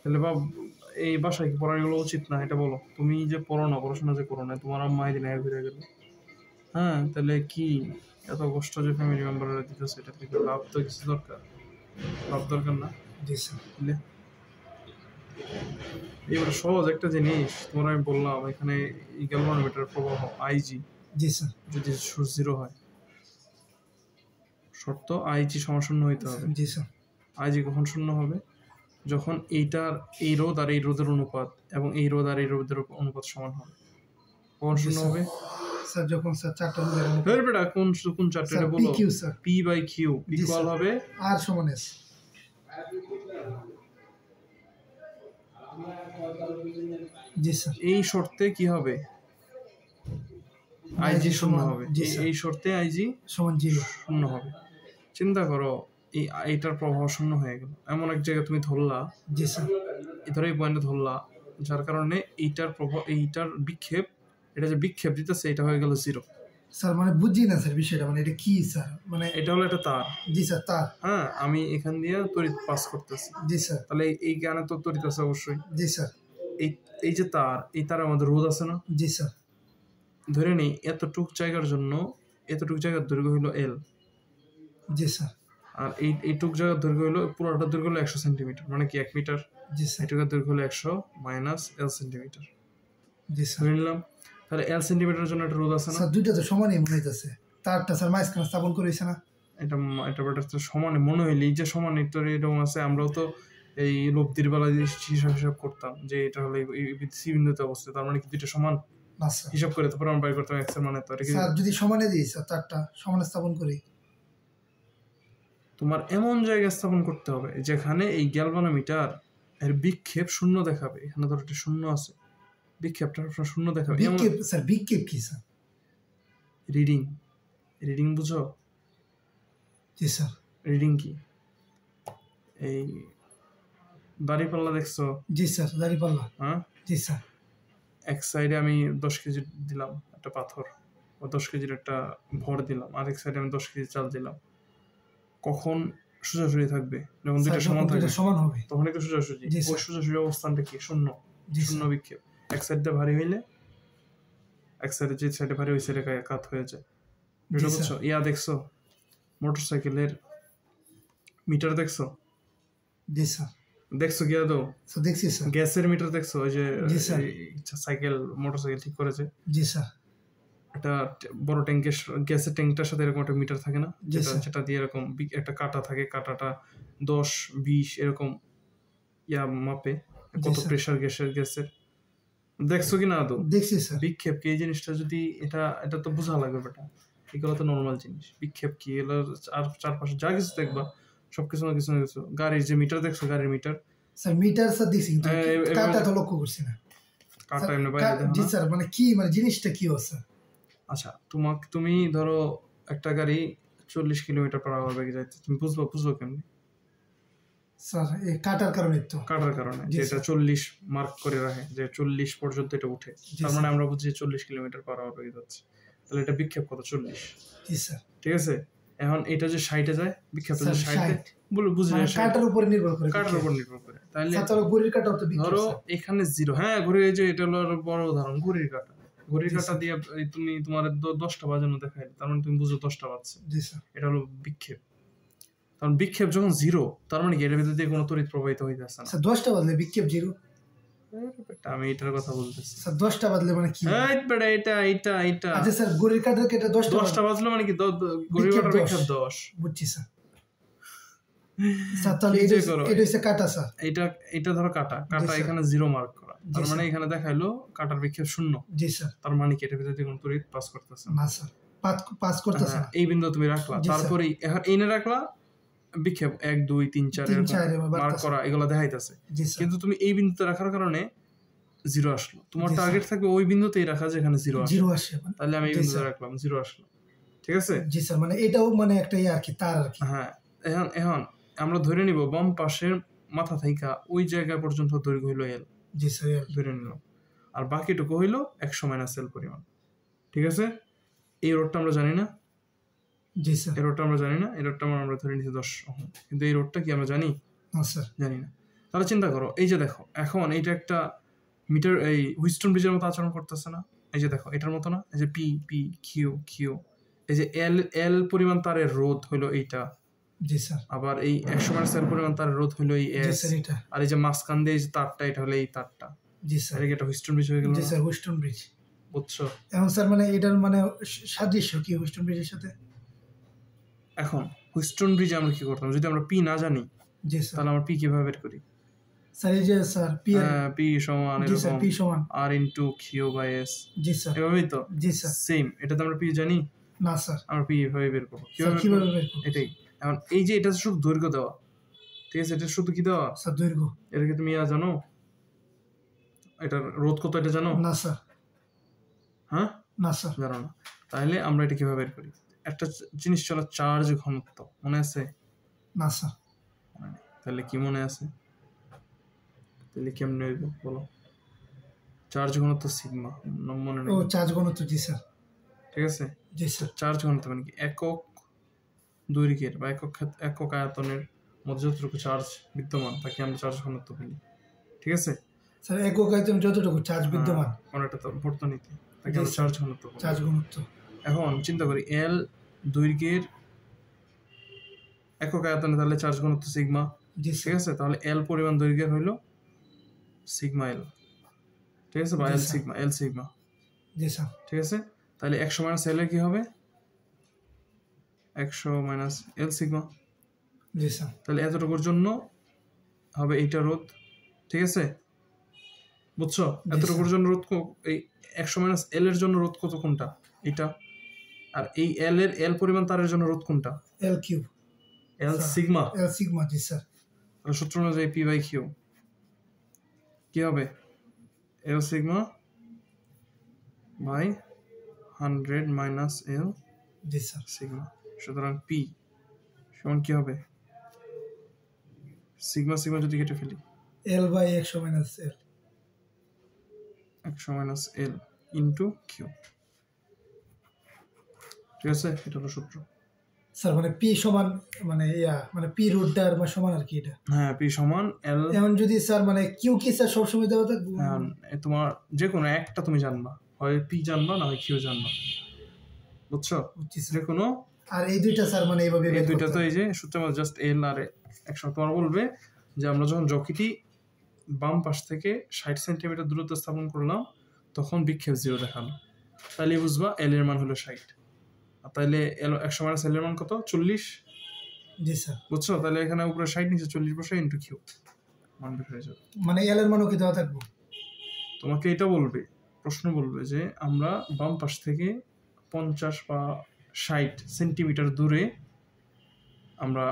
তাহলে এই বাসায় কি পড়াগুলো উচিত না? এটা বলো। তুমি যে পড়ো না, পড়াশোনা যে করো না, তোমার আম্মা এদিন ঘুরে গেল, হ্যাঁ, তাহলে কি এত কষ্ট যে ফ্যামিলি মেম্বাররা দিতেছে, এটা থেকে লাভ তো কিছু দরকার, লাভ দরকার না? জি স্যার। এবার সহজ একটা জিনিস তোমার আমি বললাম, এখানে গ্যালভানোমিটার প্রবাহ আইজি জি স্যার। যদি 0 হয়, শর্ত আইজি শূন্য হইতে হবে। জি স্যার। আইজি কখন শূন্য হবে? যখন এইটার এই রোধ আর এই রোধের অনুপাত এবং এই রোধ আর এই রোধের অনুপাত সমান হবে। কখন শূন্য হবে? স্যার যখন স্যার চারটা রোধের অনুপাত। বেটা কোন চারটা এটা বলো। পি বাই কিউ ইকুয়াল হবে আর সমান এস। জি স্যার। এই শর্তে কি হবে? আইজি শূন্য হবে। এই শর্তে আইজি সমান 0 শূন্য হবে। চিন্তা করো, এইটার প্রভাব শূন্য হয়ে গেল, এমন এক জায়গায় তুমি ধরলা। জি স্যার। ধরে এই পয়েন্টে ধরলা, যার কারণে এইটার প্রভাব, এইটার বিক্ষেপ, এটা যে বিক্ষেপ দিতেছে এটা হয়ে গেল 0। স্যার মানে বুঝি না স্যার বিষয়টা, মানে এটা কি স্যার? মানে এটা হলো একটা তার। জি স্যার তার। হ্যাঁ, আমি এখান দিয়ে তড়িৎ পাস করতেছি। জি স্যার। তাহলে এই জ্ঞানে তো তড়িৎ আছে অবশ্যই। জি স্যার। এই যে তার, এই তারের মধ্যে রোধ আছে না? জি স্যার। ধরে নেই এতটুক জায়গার জন্য এতটুক জায়গার দৈর্ঘ্য হলো এল। জি স্যার। আর এইটুক জায়গার দৈর্ঘ্য হলো, পুরোটা দৈর্ঘ্য হলো 100 সেন্টিমিটার, মানে কি 1 মিটার। জি স্যার। এটুকার দৈর্ঘ্য হলো 100 মাইনাস এল সেন্টিমিটার। জি স্যার। ধরে নিলাম তাহলে এল সেন্টিমিটারের জন্য একটা রোধ আছে না? স্যার দুইটা তো সমানই মনে হইতেছে। তারটা স্যার মাঝখানে স্থাপন করেছে না? এটা তো সমানে মনে হইলে এই যে সমান তো এরকম আছে। আমরাও তো এই লব্ধির বেলা হিসাব করতাম যে এটা হলো সি বিন্দুতে অবস্থিত, তার মানে কি দুইটা সমান? না স্যার। হিসাব করে তারপর আমরা বাইর করতাম এক্স এর মানে। তো এটা কি স্যার যদি সমানে দিই স্যার, তারটা সমানে স্থাপন করি? তোমার এমন জায়গায় স্থাপন করতে হবে যেখানে এই গ্যালভানোমিটার এর বিক্ষেপ শূন্য দেখাবে। এখানে ধরো একটা শূন্য আছে, বিক্ষেপটা শূন্য দেখাবে। বিক্ষেপ স্যার, বিক্ষেপ কি স্যার? রিডিং বুঝো? জি স্যার। রিডিং কি? এই দাঁড়িপাল্লা দেখছো? জি স্যার দাঁড়িপাল্লা। হ্যাঁ জি স্যার। এক সাইডে আমি 10 কেজি দিলাম একটা পাথর, ও 10 কেজির একটা ভর দিলাম, আরেক সাইডে আমি 10 কেজি চাল দিলাম। কখন সোজাসুজি থাকবে? যখন দুইটা সমান থাকবে সমান হবে তখন একটু সোজাসুজি। ওই সোজাসুজি অবস্থানটা কি? শূন্য। শূন্য বিক্ষেপ। এক সাইডে ভারী হইলে এক সাইডে, যে সাইডে ভারী ওই সাইডে কাত হয়ে যায়। এটা বুঝছো? দেখছো মোটরসাইকেলের মিটার দেখছো? জি স্যার। দেখছো কি আদৌ? দেখছি স্যার। গ্যাসের মিটার দেখছো? ওই যে সাইকেল মোটরসাইকেল ঠিক করেছে। জি স্যার। একটা বড় ট্যাঙ্কের, গ্যাসের ট্যাঙ্কটার সাথে এরকম একটা মিটার থাকে না, যেটা দিয়ে এরকম একটা কাঁটা থাকে, কাঁটাটা 10-20 এরকম মাপে কত প্রেসার গ্যাসের। দেখছো কি না আদৌ? দেখছি স্যার। বিক্ষেপ কি? এই জিনিসটা যদি এটা তো বোঝা লাগবে বেটা, এগুলো তো নর্মাল জিনিস। বিক্ষেপ কি? এগুলো আর চারপাশে যা কিছু দেখবা সবকিছু না কিছু না কিছু। গাড়ির যে মিটার দেখছো, গাড়ির মিটার স্যার, মিটার স্যার দেখছি, কাঁটা তো লক্ষ্য করছি না। কাঁটা এমনি বাইরে দেখো না? জি স্যার, মানে কি, মানে জিনিসটা কি হচ্ছে? আচ্ছা, তুমি ধরো একটা গাড়ি 40 কিলোমিটার পার আওয়ার বেগে যাচ্ছে, তুমি বুঝবো কেমনি? স্যার এই কাটার কারণে তো। কাটার কারণে, যেটা 40 মার্ক করে রাখে যে 40 পর্যন্ত এটা উঠে, তার মানে আমরা বুঝি 40 কিলোমিটার পার আওয়ার বেগে যাচ্ছে। তাহলে এটা বিক্ষেপ কত? 40। জি স্যার। ঠিক আছে, এখন এটা যে 60-এ যায়, বিক্ষেপটা যে 60-এ, বুঝি যে কাটার উপর নির্ভর করে। কাটার উপর নির্ভর করে। তাহলে ঘড়ির কাঁটা তো বিক্ষেপ। ধরো এখানে 0, হ্যাঁ ঘড়ির, এই যে এটা হলো বড় উদাহরণ, ঘড়ির কাঁটা। ঘড়ির কাঁটা দিয়ে তুমি তোমার 10টা বাজানো দেখাই, তার মানে তুমি বুঝো 10টা বাজছে। জি স্যার। এটা হলো বিক্ষেপ। কারণ বিক্ষেপ যখন 0, তার মানে কি এর ভিতর দিয়ে কোনো তড়িৎ প্রবাহিত হইতেছে না। স্যার 10টা বাজলে বিক্ষেপ 0? আমি এটার কথা বলতেছি। স্যার 10টা বাজলে মানে কি? বেটা এটা আচ্ছা স্যার ঘড়ির কাঁটার কেটে 10টা বাজলে মানে কি ঘড়ির কাঁটার বিখ্যাত 10। বুঝছি স্যার। স্যার তাহলে এটা হচ্ছে কাঁটা স্যার। এটা ধরো কাঁটা এখানে 0 মার্ক করা, তার মানে এখানে দেখাইলো কাঁটার বিক্ষেপ 0। জি স্যার। তার মানে কি এটা ভিতরে দিয়ে কোনো তড়িৎ পাস করতেছে না স্যার, পাস করতেছে না। এই বিন্দু তুমি রাখলা, তারপরে এখন এইনে রাখলা বিক্ষেপ 1 2 3 4 মার্ক করা, এগুলো দেখাইতেছে। কিন্তু তুমি এই বিন্দুতে রাখার কারণে 0 আসলো। তোমার টার্গেট থাকবে ওই বিন্দুতেই রাখা যেখানে 0 আসে। তাহলে আমি এই বিন্দুতে রাখলাম, 0 আসলো। ঠিক আছে? জি স্যার, মানে এটাও মানে একটা আর কি তার আর কি। হ্যাঁ, এখন আমরা ধরে নিব বাম পাশের মাথা থেকে ওই জায়গা পর্যন্ত দৈর্ঘ্য হইলো L। জি স্যার, ধরে নিলাম। আর বাকিটুকু হইলো 100 - L পরিমাণ। ঠিক আছে? এই রোডটা আমরা জানি না। জি স্যার। এই রোডটা আমরা জানি না, এই রোডটা আমরা ধরে নিচ্ছি 10 ওহম। কিন্তু এই রোডটা কি আমরা জানি? না স্যার, জানি না। তাহলে চিন্তা করো, এই যে দেখো এখন এইটা একটা মিটার, এই হুইস্টন ব্রিজের মতো আচরণ করতেছে না? এই যে দেখো এটার মতো না? এই যে পি পি কিউ কিউ, এই যে এল পরিমাণ তারের রোধ হইলো এইটা। জি স্যার। আবার এই 100 - L পরিমাণ তারের রোধ হইলো এই এস। আর এই যে মাঝখান দিয়ে এই যে তারটা, এটা হলো এই তারটা। জি স্যার। এটা কি একটা হুইস্টন ব্রিজ হয়ে গেল? জি স্যার, হুইস্টন ব্রিজ। বুঝছো? এখন স্যার মানে এটার মানে সাদৃশ্য কি হুইস্টন ব্রিজের সাথে? এখন হুইস্টন ব্রিজে আমরা কি করতাম যদি আমরা পি না জানি? জি স্যার। তাহলে আমরা পি কিভাবে বের করি? স্যার এই যে স্যার পি সমান এরকম পি সমান R into Q by S. জি স্যার। এভাবেই তো? জি স্যার। সেম, এটা তো আমরা পি জানি না স্যার, আমরা পি এভাবে বের করব। কিভাবে বের করব? এটাই। এখন এই যে এটা শুধু দৈর্ঘ্য দেওয়া, ঠিক আছে? এটা শুধু কি দেওয়া? স্যার দৈর্ঘ্য। এটা কি তুমি জানো এটার রোধ কত? এটা জানো? না স্যার। হ্যাঁ, না স্যার, জানো না। তাহলে আমরা এটা কিভাবে বের করি? একটা জিনিস ছিল চার্জ ঘনত্ব, মনে আছে? না স্যার। তাহলে কি মনে আছে? তাহলে কেমনে হইব বলো? চার্জ ঘনত্ব সিগমা, মনে নেই? ও চার্জ ঘনত্ব, জি স্যার। ঠিক আছে? জি স্যার। চার্জ ঘনত্ব মানে কি? একক দৈর্ঘ্যের বা একক আয়তনের মধ্যে যতটুকু চার্জ বিদ্যমান তাকে আমরা চার্জ ঘনত্ব বলি। ঠিক আছে? স্যার একক আয়তন যতটুকু চার্জ বিদ্যমান, মানে এটা তো বর্তনীতে, তাকে আমরা চার্জ ঘনত্ব বলি। চার্জ ঘনত্ব। এখন চিন্তা করি এল দৈর্ঘ্যের একক আয়তনে, তাহলে চার্জ ঘনত্ব সিগমা। ঠিক আছে? তাহলে এল পরিমাণ দৈর্ঘ্যের হইলো সিগমা এল। ঠিক আছে? বা এল সিগমা। জি স্যার। ঠিক আছে? তাহলে 100 - L এর কি হবে? 100 - L সিগমা। জি স্যার। তাহলে এতটুকুর জন্য হবে এইটা রোধ। ঠিক আছে? বুঝছো? এতটুকুর জন্য রোধ এই 100 - L এর জন্য রোধ কত কোনটা? এটা। আর এই এল পরিমাণ তারের জন্য রোধ কোনটা? L cube. L sigma. জি স্যার। তাহলে সূত্র অনুযায়ী পি বাই কিউ কি হবে? এল সিগমা বাই 100 - L জি স্যার। সিগমা। সুতরাং পি সমান কি হবে? সিগমা যদি কেটে ফেলি, L by 100 - L। 100 - L into Q. ঠিক আছে? এটা হলো সূত্র। স্যার মানে পি সমান মানে পি রুটটার সমান আর কি এটা? হ্যাঁ, পি সমান এল। এখন যদি স্যার মানে কিউ কি স্যার সবসময় দেওয়া থাকবে? তোমার যে কোনো একটা তুমি জানবা, হয় পি জানবা না হয় কিউ জানবা। বুঝছো? যে কোনো। আর এই দুইটা স্যার মানে এইভাবে এই দুইটা তো এই যে সূত্রের মধ্যে জাস্ট এল আর একসাথে তোমার বলবে যে আমরা যখন জকিটি বাম পাশ থেকে 60 সেন্টিমিটার দূরত্ব স্থাপন করলাম তখন বিক্ষেপ 0 দেখালো, তাহলে বুঝবা এল এর মান হলো 60। আর তাহলে 100 - L এর মান কত? 40। জি স্যার। বুঝছো? তাহলে এখানে উপরে 60 নিচে 40 বসে ইন্টু কিউ, মান বের হয়ে যাবে। মানে এল এর মানও কি দেওয়া থাকবে? তোমাকে এটা বলবে, প্রশ্ন বলবে যে আমরা বাম পাশ থেকে 50 বা 60 সেন্টিমিটার দূরে আমরা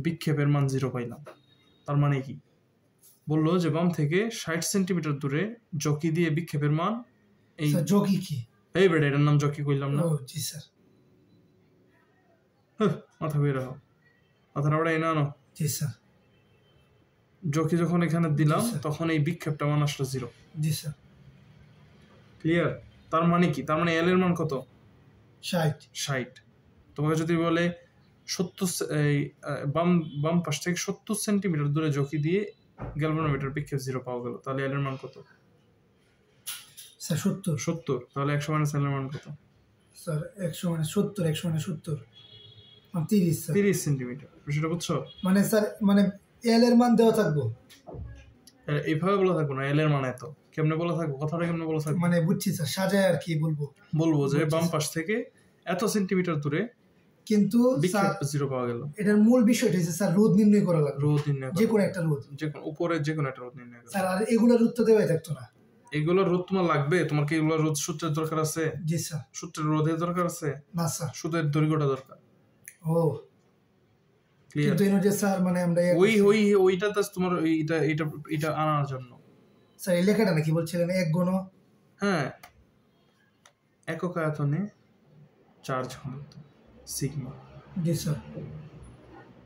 বিক্ষেপের মান 0 পাইলাম। তার মানে কি? বললো যে বাম থেকে 60 সেন্টিমিটার দূরে জকি দিয়ে বিক্ষেপের মান এই জকি কি? এই বেটা, এটার নাম জকি কইলাম না? জি স্যার। মাথা বের হও, মাথাটা ওটা এনে আনো। জি স্যার। জকি যখন এখানে দিলাম তখন এই বিক্ষেপটা মান আসলো 0। জি স্যার। ক্লিয়ার? তার মানে কি? তার মানে এল এর মান কত? 60। তোমাকে যদি বলে 70 এই বাম পাশ থেকে 70 সেন্টিমিটার দূরে জকি দিয়ে গ্যালভানোমিটার বিক্ষেপ 0 পাওয়া গেল, তাহলে এল এর মান কত? স্যার 70। তাহলে 100 - L এর মান কত? Sir 100 - 70 30 sir. 30 সেন্টিমিটার। সেটা বুঝছো? মানে স্যার মানে এল এর মান দেওয়া থাকবো? এইভাবে বলা থাকবো না, এল এর মানে এত। কেমনে বলা থাকবো, কথাটা কেমনে বলা থাকবো? মানে বুঝছি স্যার, সাজায় আর কি বলবো। বলবো যে বাম পাশ থেকে এত সেন্টিমিটার দূরে কিন্তু স্যার বিক্ষেপ জিরো পাওয়া গেল। এটার মূল বিষয়টা হচ্ছে স্যার রোধ নির্ণয় করা লাগবে, রোধ নির্ণয় যে করা, কোনো একটা রোধ, যে কোনো উপরে যে কোনো একটা রোধ নির্ণয় করা। স্যার আর এগুলোর উত্তর দেওয়াই থাকতো না। এগুলোর রোধ তোমার লাগবে? তোমার কি এগুলোর রোধ সূত্রের দরকার আছে? জি স্যার। সূত্রের রোধের দরকার আছে না স্যার। শুধু এর দৈর্ঘ্যটা দরকার। ও ক্লিয়ার? কিন্তু এনো যে স্যার মানে আমরা ওইটা তো তোমার এটা এটা এটা আনার জন্য। স্যার এই লেখাটা নাকি বলছিলেন এক ঘন? হ্যাঁ, একক আয়তনে চার্জ ঘনত্ব সিগমা। জি স্যার।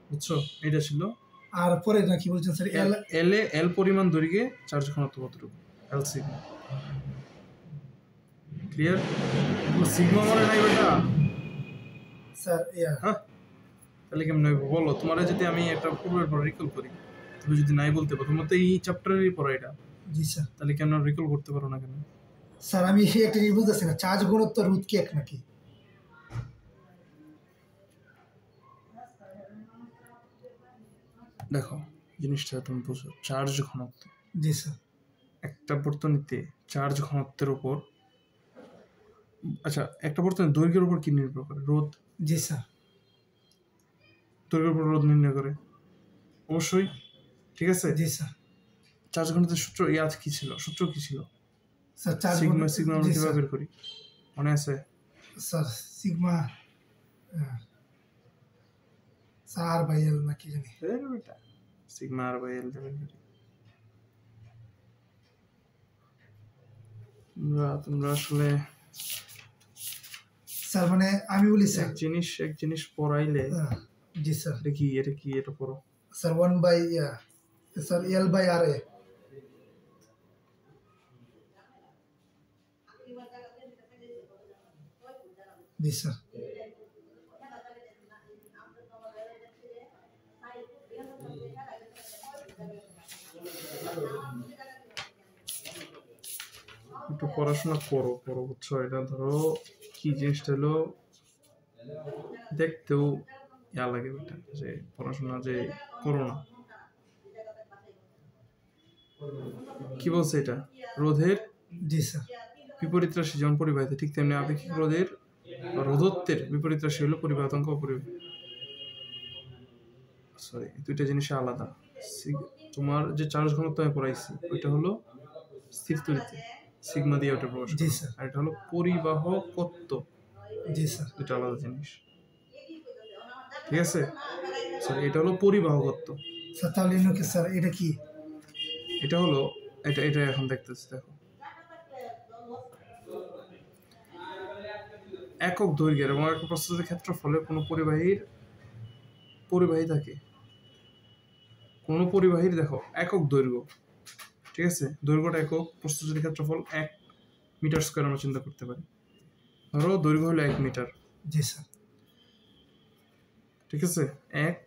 বুঝছো? এটা ছিল। আর পরে নাকি বলছেন স্যার এল পরিমাণ দৈর্ঘ্যে চার্জ ঘনত্ব কতটুকু, এল সিগমা। ক্লিয়ার? সিগমা মানে নাই বেটা স্যার হ্যাঁ, তাহলে কেমন হবে বলো? তোমার যদি আমি একটা পূর্বের পর রিকল করি, তুমি যদি নাই বলতে পারো, তোমার তো এই চ্যাপ্টারেরই পড়া এটা। জি স্যার। তাহলে কেন রিকল করতে পারো না কেন? স্যার আমি একটা জিনিস বুঝতেছি না, চার্জ ঘনত্ব রোধ কি এক নাকি? দেখো জিনিসটা তুমি বুঝো, চার্জ ঘনত্ব। জি স্যার। একটা বর্তনীতে চার্জ ঘনত্বের উপর, আচ্ছা একটা বর্তনীর দৈর্ঘ্যের উপর কি নির্ভর করে? রোধ। জি স্যার। দৈর্ঘ্যের উপর রোধ নির্ণয় করে অবশ্যই, ঠিক আছে? জি স্যার। চার্জ ঘনত্বের সূত্র ইয়াদ কি ছিল? সূত্র কি ছিল? স্যার চার্জ সিগমা সিগমা আমরা কিভাবে বের করি মনে আছে? Sir sigma sir by L নাকি জানি, সিগমা আর বাই এল বের করি। তোমরা আসলে স্যার মানে আমি বলি স্যার এক জিনিস পড়াইলে, জি স্যার এটা কি এটা পড়ো sir 1 by sir L by R A. জি স্যার। একটু পড়াশোনা করো বুঝছো? এটা ধরো কি জিনিসটা হলো, দেখতেও ইয়া লাগে বেটা, যে পড়াশোনা যে করো না। কি বলছে এটা? রোধের জি স্যার। বিপরীত রাশি যেমন পরিবাহিত, ঠিক তেমনি আপেক্ষিক রোধের রোধত্বের বিপরীত রাশি হলো পরিবাহতাঙ্ক অপরিবাহী। সরি, দুইটা জিনিস আলাদা। তোমার যে চার্জ ঘনত্ব আমি পড়াইছি ওইটা হলো স্থির তড়িতে, সিগমা দিয়ে ওটা প্রকাশ করে। আর এটা হলো পরিবাহকত্ব। জি স্যার। দুটো আলাদা জিনিস, ঠিক আছে? সরি, এটা হলো পরিবাহকত্ব। স্যার তাহলে কি স্যার এটা কি? এটা হলো এটা এখন দেখতেছি, দেখো একক দৈর্ঘ্যের এবং একক প্রস্থের ক্ষেত্রফলে কোনো পরিবাহী থাকে, কোনো পরিবাহীর দেখো একক দৈর্ঘ্য, ঠিক আছে? দৈর্ঘ্যটা একক, প্রস্থের ক্ষেত্রফল 1 মিটার স্কয়ার আমরা চিন্তা করতে পারি। ধরো দৈর্ঘ্য হলো 1 মিটার। জি স্যার। ঠিক আছে, 1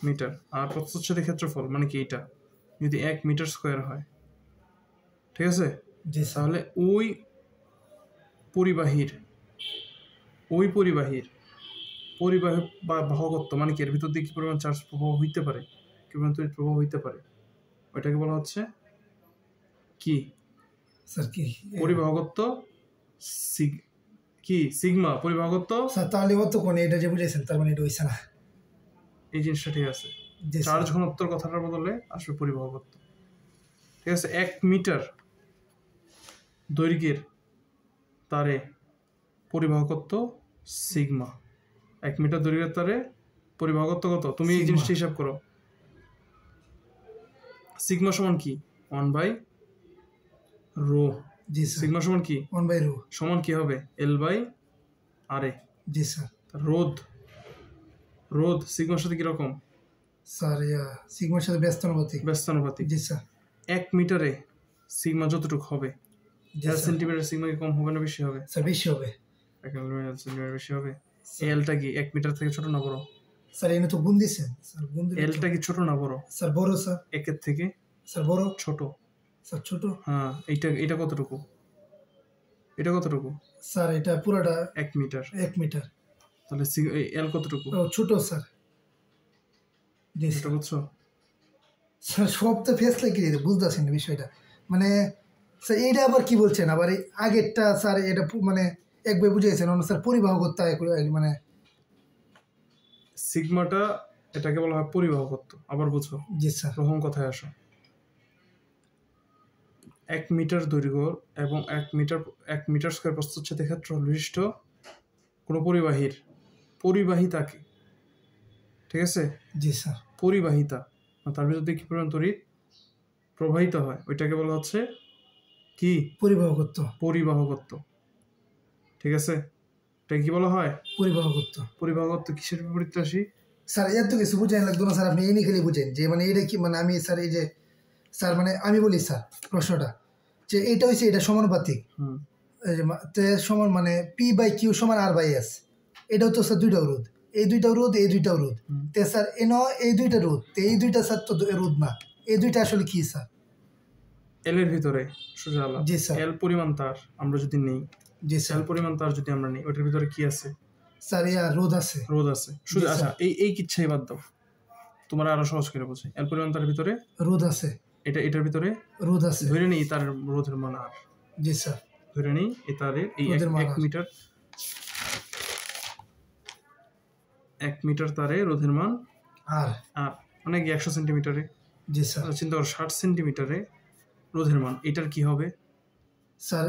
মিটার। আর প্রস্থচ্ছেদের ক্ষেত্রফল মানে কি, এটা যদি 1 মিটার স্কয়ার হয়, ঠিক আছে? তাহলে ওই পরিবাহীর বা বাহকত্ব মানে কি, এর ভিতর দিয়ে কি পরিমাণ চার্জ প্রবাহ হইতে পারে, কি পরিমাণ তড়িৎ প্রবাহ হইতে পারে, ওইটাকে বলা হচ্ছে কি স্যার? কি পরিবাহকত্ব, কি সিগমা পরিবাহকত্ব। স্যার তাহলে তো কোন এটা যে বুঝাইছেন তার মানে এটা হইছে না, এই জিনিসটা ঠিক আছে। চার্জ ঘনত্বের কথাটার বদলে আসবে পরিবাহকত্ব, ঠিক আছে? 1 মিটার দৈর্ঘ্যের তারে পরিবাহকত্ব সিগমা। 1 মিটার দৈর্ঘ্যের তারে পরিবাহকত্ব কত? তুমি এই জিনিসটা হিসাব করো। সিগমা সমান কি? 1 বাই রো। সিগমা সমান কি? 1 বাই রো সমান কি হবে? L by R A. জি স্যার। রোধ সিগমার সাথে কিরকম স্যার? সিগমার সাথে ব্যস্তানুপাতিক। জি স্যার। 1 মিটারে সিগমা যতটুকু হবে, 1 সেন্টিমিটার সিগমা কি কম হবে না বেশি হবে? স্যার বেশি হবে। 1 সেন্টিমিটার বেশি হবে। এলটা কি 1 মিটার থেকে ছোট না বড়? স্যার এনে তো গুণ দিছেন স্যার, গুণ দিলে এলটা কি ছোট না বড়? স্যার বড় স্যার। 1 এর থেকে স্যার বড়। ছোট স্যার ছোট। হ্যাঁ, এটা কতটুকু? এটা কতটুকু? স্যার এটা পুরোটা 1 মিটার। 1 মিটার। তাহলে এল কতটুকু? ও ছোট স্যার। জি এটা বুঝছো? স্যার সব তো ফেস লাইক বুঝতেছেন না বিষয়টা, মানে স্যার এইটা আবার কি বলছেন, আবার এই আগেরটা স্যার এটা মানে একবার বুঝিয়েছেন অন্য স্যার পরিবাহকত্ব মানে সিগমাটা এটাকে বলা হয় পরিবাহকত্ব। আবার বুঝো, জি স্যার। প্রথম কথায় আসো। 1 মিটার দৈর্ঘ্য এবং 1 মিটার স্কয়ার প্রস্থচ্ছেদ ক্ষেত্র বিশিষ্ট কোনো পরিবাহিতাকে, ঠিক আছে, জি স্যার। পরিবাহিতা তার ভিতর দিয়ে কি পরিমাণ তড়িৎ প্রবাহিত হয় ওইটাকে বলা হচ্ছে কি? পরিবাহকত্ব। ঠিক আছে, এটা কি বলা হয়? পরিবাহকত্ব। কিসের বিপরীতে আসি স্যার? এত কিছু বুঝাই লাগতো না স্যার, আপনি এনে খেলে বুঝেন যে মানে এটা কি, মানে আমি স্যার এই যে স্যার মানে আমি বলি স্যার প্রশ্নটা যে এটা হচ্ছে এটা সমানুপাতিক, সমান মানে P/Q সমান R/S, এটাও তো স্যার দুইটা রোধ, এই দুইটা রোধ তে স্যার এই দুইটা রোধ, এই দুইটা স্যার তো রোধ না, এই দুইটা আসলে কি স্যার? এল এর ভিতরে সোজা আলাপ। জি স্যার। এল পরিমাণ তার আমরা যদি নেই, জি স্যার। এল পরিমাণ তার যদি আমরা নেই, ওটার ভিতরে কি আছে? স্যার রোধ আছে। সোজা। আচ্ছা, এই কিচ্ছাই বাদ দাও, তোমার আরো সহজ করে বোঝাই। এল পরিমাণ তার ভিতরে রোধ আছে, এটার ভিতরে রোধ আছে। ধরে নিই তার রোধের মান আর। জি স্যার। ধরে নিই এই তারের এই 1 মিটার তারে রোধের মান আর মানে কি 100 সেন্টিমিটারে। জি স্যার। চিন্তা করো 60 সেন্টিমিটারে রোধের মান, এটার কি হবে স্যার?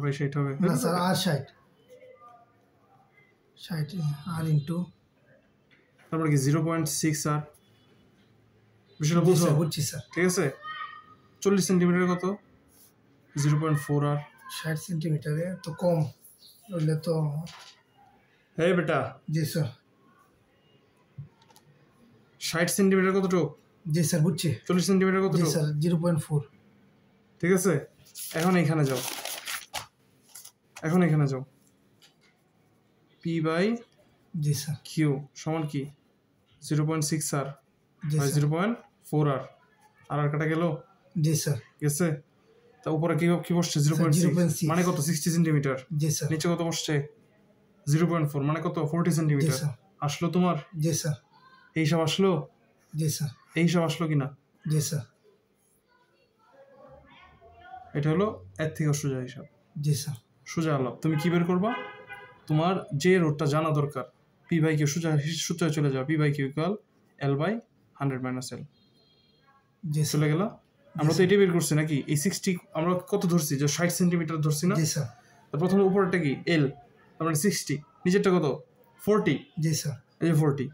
R/60 হবে না স্যার, R/60 আর ইন্টু তারপরে কি 0.6 আর। বিষয়টা বুঝছো? বুঝছি স্যার। ঠিক আছে, 40 সেন্টিমিটার কত? 0.4 আর। 60 সেন্টিমিটারে তো কম হইলে তো। হ্যাঁ বেটা। জি স্যার। 60 সেন্টিমিটার কতটুক? জি স্যার বুঝছি। 40 সেন্টিমিটার কতটুক? জি স্যার 0.4। ঠিক আছে, এখন এখানে যাও, জি স্যার। P/Q সমান কি? 0.6 আর জি বাই স্যার। 0.4 আর। আর কাটা গেল। জি স্যার। গেছে। তা উপরে কি বসছে? 0.6 মানে কত? 60 সেন্টিমিটার। জি স্যার। নিচে কত বসছে? 0.4 মানে কত? 40 সেন্টিমিটার। আসলো তোমার? জি স্যার। এইসব আসলো? জি স্যার। এইসব আসলো কিনা? জি স্যার। এটা হলো এর থেকে সোজা হিসাব। জি স্যার। সোজা আলাপ। তুমি কি বের করবা? তোমার যে রোধটা জানা দরকার, P/Q সোজা সূত্রে চলে যাও। P/Q equal L/100 - L। জি স্যার। চলে গেল। আমরা তো এটাই বের করছি নাকি? এই 60 আমরা কত ধরছি? যে 60 সেন্টিমিটার ধরছি না? জি স্যার। প্রথমে উপরেরটা কি? L, তার মানে 60, নিচেরটা কত? 40। জি স্যার। এই যে 40,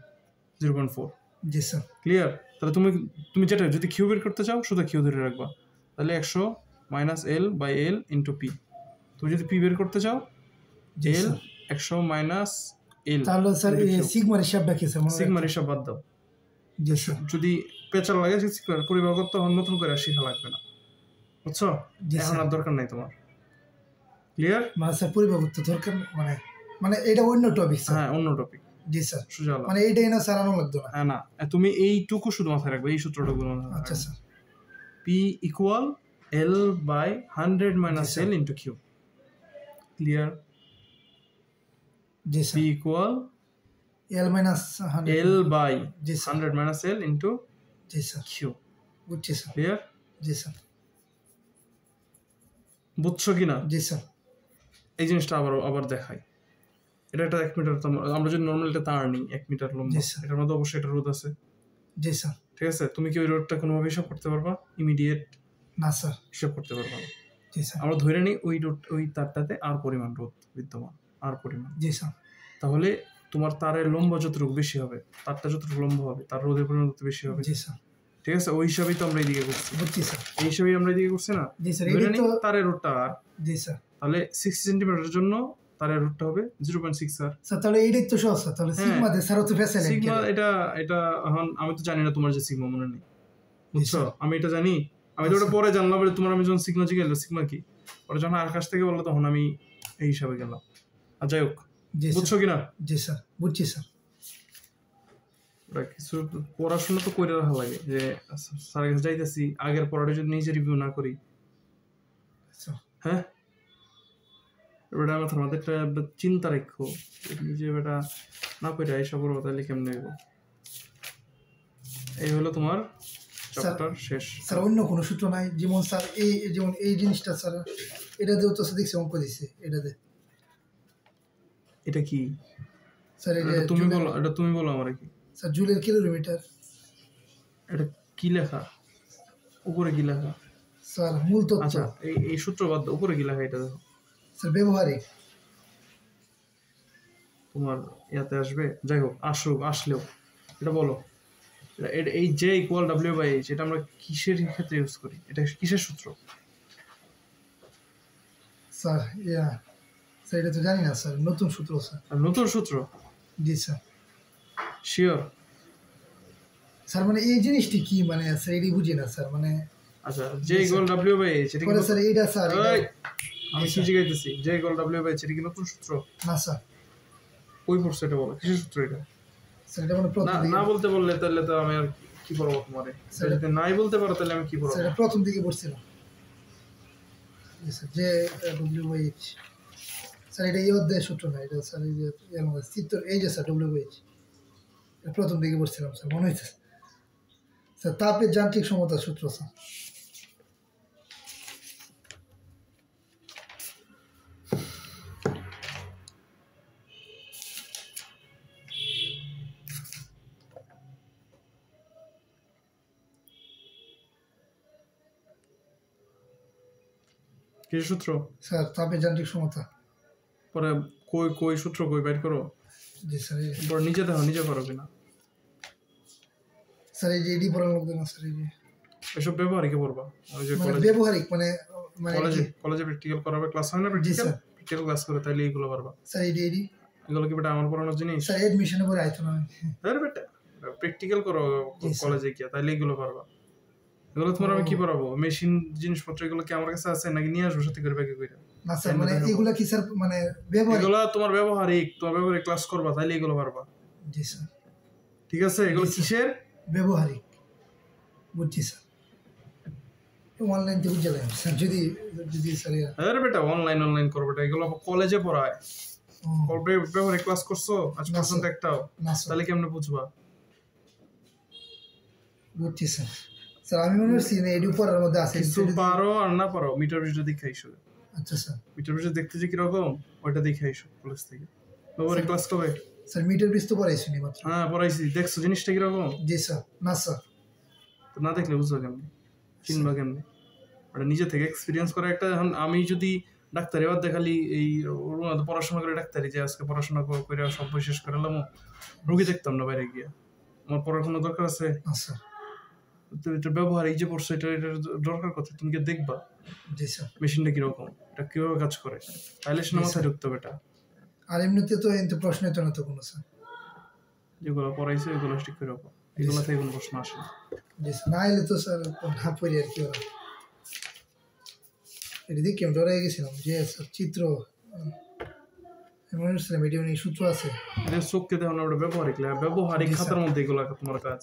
0.4। জি স্যার। ক্লিয়ার? তাহলে তুমি যেটা যদি কিউ বের করতে চাও শুধু কিউ ধরে রাখবা, তাহলে 100 - L/L ইন্টু P। তুমি যদি P বের করতে চাও L 100 - L, তাহলে স্যার এই সিগমার হিসাবটা কি স্যার? সিগমার হিসাব বাদ দাও। জি স্যার। যদি পেঁচাল লাগে পরিবাহকত্ব তখন নতুন করে শেখা লাগবে না, বুঝছো? এখন আর দরকার নাই তোমার। ক্লিয়ার? মানে স্যার পরিবাহকত্ব দরকার মানে এটা অন্য টপিক স্যার। হ্যাঁ, অন্য টপিক। জি স্যার। সোজা মানে এইটাই না স্যার, আনো লাগতো না। হ্যাঁ না, তুমি এইটুকু শুধু মাথায় রাখবে, এই সূত্রটুকু মাথায় রাখবে। আচ্ছা sir. P equal L/100 - L into Q। Clear? জি P sir. Equal L-100 - L into জি স্যার। Q। বুঝছি স্যার। ক্লিয়ার? জি স্যার। বুঝছো কিনা? জি স্যার। এই জিনিসটা আবার দেখাই। এটা একটা 1 মিটার, আমরা যদি নর্মাল এটা তার নিই 1 মিটার লম্বা, এটার মধ্যে অবশ্যই একটা রোধ আছে। জি স্যার। ঠিক আছে, তুমি কি ওই রোধটা কোনোভাবে হিসাব করতে পারবা? ইমিডিয়েট না স্যার, হিসাব করতে পারবা না। জি স্যার। আমরা ধরে নিই ওই তারটাতে আর পরিমাণ রোধ বিদ্যমান, আর পরিমাণ। জি স্যার। তাহলে তোমার তারের লম্বা যতটুকু বেশি হবে, তারটা যতটুকু লম্বা হবে, তার রোধের পরিমাণ তত বেশি হবে। জি স্যার। ঠিক আছে, ওই হিসাবেই তো আমরা এদিকে করছি। বুঝছি স্যার। এই হিসাবেই আমরা এদিকে করছি না? জি স্যার। ধরে নিই তারের রোধটা আর। জি স্যার। তাহলে 60 সেন্টিমিটারের জন্য তারের রোধটা হবে 0.6 আর। স্যার তাহলে এইটাই তো সহজ স্যার। তাহলে সিগমা দে স্যার তো ফেসেলেন সিগমা এটা এখন আমি তো জানি না তোমার যে সিগমা মনে নেই, বুঝছো? আমি এটা জানি, আমি তো ওটা পরে জানলাম। তোমার আমি যখন সিগমা জিজ্ঞাসা সিগমা কি, ওরা যখন আর কাছ থেকে বললো তখন আমি এই হিসাবে গেলাম। আর যাই হোক, বুঝছো কিনা? জি স্যার, বুঝছি স্যার। কিছু পড়াশোনা তো করে রাখা লাগে, যে স্যারের কাছে যাইতেছি, আগের পড়াটা যদি নিজে রিভিউ না করি, হ্যাঁ বেটা মাথার মধ্যে একটা চিন্তা রাখো, নিজে বেটা না করে এইসব করবো তাহলে কেমনে হইব? এই হলো তোমার চ্যাপ্টার শেষ। স্যার অন্য কোনো সূত্র নাই? যেমন স্যার যেমন এই জিনিসটা স্যার এটা দিয়েও তো স্যার দেখছি অঙ্ক দিচ্ছে এটাতে। এটা কি স্যার এটা তুমি বলো, এটা তুমি বলো আমার কি স্যার জুলের কিলোমিটার। এটা কি লেখা উপরে কি লেখা? স্যার মূল তথ্য। আচ্ছা এই সূত্র বাদ দাও, উপরে কি লেখা এটা দেখো। স্যার ব্যবহারিক। তোমার ইয়াতে আসবে, যাই হোক আসলেও এটা বলো, এই J equal W by H এটা আমরা কিসের ক্ষেত্রে ইউজ করি? এটা কিসের সূত্র? স্যার স্যার এটা তো জানি না স্যার, নতুন সূত্র স্যার। নতুন সূত্র? জি স্যার। শিওর? স্যার মানে এই জিনিসটি কি মানে স্যার এটি বুঝি না স্যার মানে। আচ্ছা J equal W by H এটা কি স্যার এইটা স্যার আমি কি জিজ্ঞাসা J equal W by H এটা কি নতুন সূত্র? না স্যার। কই পড়ছে এটা বলো, কিসের সূত্র এটা? স্যার এটা মানে প্রথম না বলতে বললে তাহলে তো আমি আর কি বলবো তোমারে, যদি নাই বলতে পারো তাহলে আমি কি বলবো? স্যার এটা প্রথম দিকে পড়ছিলাম। জি sir J W by H. Sir এটা এই অধ্যায়ের সূত্র না, এটা স্যার এই যে চিত্র এই যে স্যার ডব্লিউ বাই এইচ প্রথম দিকে পড়ছিলাম স্যার, মনে হইছে স্যার তাপের যান্ত্রিক সমতার সূত্র স্যার। কিসের সূত্র? স্যার তাপের যান্ত্রিক সমতা। পরে কই সূত্র কই বের করো? জি স্যার। পরে নিজে দেখো নিজে পারো কিনা। স্যার এই যে এডি পড়ার লাগবে না স্যার, এই যে এসব ব্যবহারিক পড়বা ওই যে মানে ব্যবহারিক মানে কলেজে প্র্যাকটিক্যাল করাবে, ক্লাস হয় না প্র্যাকটিক্যাল ক্লাস করে, তাইলে এইগুলো পারবা। স্যার এডি এগুলো কি বেটা আমার পড়ানোর জিনিস? স্যার এডমিশনে পরে আইতো না। আরে বেটা প্র্যাকটিক্যাল করো কলেজে গিয়া, তাইলে এগুলো পারবা। এগুলো তোমার আমি কি পড়াবো? মেশিন জিনিসপত্র এগুলো কি আমার কাছে আছে নাকি নিয়ে আসবো সাথে করে ব্যাগে কইরা? না স্যার মানে এগুলা কি স্যার মানে ব্যবহারিক? এগুলো তোমার ব্যবহারিক ক্লাস করবা, তাইলে এগুলো পারবা। জি স্যার। ঠিক আছে, এগুলো কিসের? ব্যবহারিক। বুঝছি স্যার। অনলাইন থেকে বুঝলাম স্যার, যদি স্যার আরে বেটা অনলাইন করো বেটা, এগুলো কলেজে পড়ায়। ব্যবহারিক ক্লাস করছো আজ পর্যন্ত একটাও? তাহলে কেমনে বুঝবা? বুঝছি স্যার। স্যার আমি মনে করছি না এডি পড়ার মধ্যে আছে, কিছু পারো আর না পারো মিটার ভিডিও দেখে আইসো। আচ্ছা স্যার। মিটার ভিডিও দেখতে যে কিরকম ওইটা দেখে আইসো কলেজ থেকে। ব্যবহারিক ক্লাস কবে? স্যার মিটার ব্রিজ তো পড়াইছি নি মাত্র। হ্যাঁ পড়াইছি, দেখছো জিনিসটা কিরকম? জি স্যার। না স্যার। তো না দেখলে বুঝবা কেমনে, চিনবা কেমনে? ওটা নিজে থেকে এক্সপিরিয়েন্স করা একটা। এখন আমি যদি ডাক্তারি বাদ দেখালি এই পড়াশোনা করে ডাক্তারি যে আজকে পড়াশোনা করে সব বই শেষ করে এলাম, রোগী দেখতাম না বাইরে গিয়া। আমার পড়াশোনা দরকার আছে। স্যার এটা ব্যবহার এই যে পড়ছো এটা দরকার কথা, তুমি কি দেখবা? জি স্যার। মেশিনটা কিরকম, এটা কিভাবে কাজ করে, তাইলে সেটা মাথায় ঢুকতে হবে এটা। আর এমনিতে তো এতে প্রশ্ন তো না তো কোনো স্যার, যেগুলো পড়াইছে এগুলো ঠিক করে রাখো, এগুলো থেকে কোনো প্রশ্ন আসে না। জি স্যার। না এলে তো স্যার না পড়ি আর কি ওরা। এটা দেখি আমি ডরে গেছিলাম যে স্যার চিত্র মনে হচ্ছিলাম এটি সূত্র আছে। চোখকে দেখো না, ওটা ব্যবহারিক খাতার মধ্যে এগুলো তোমার কাজ।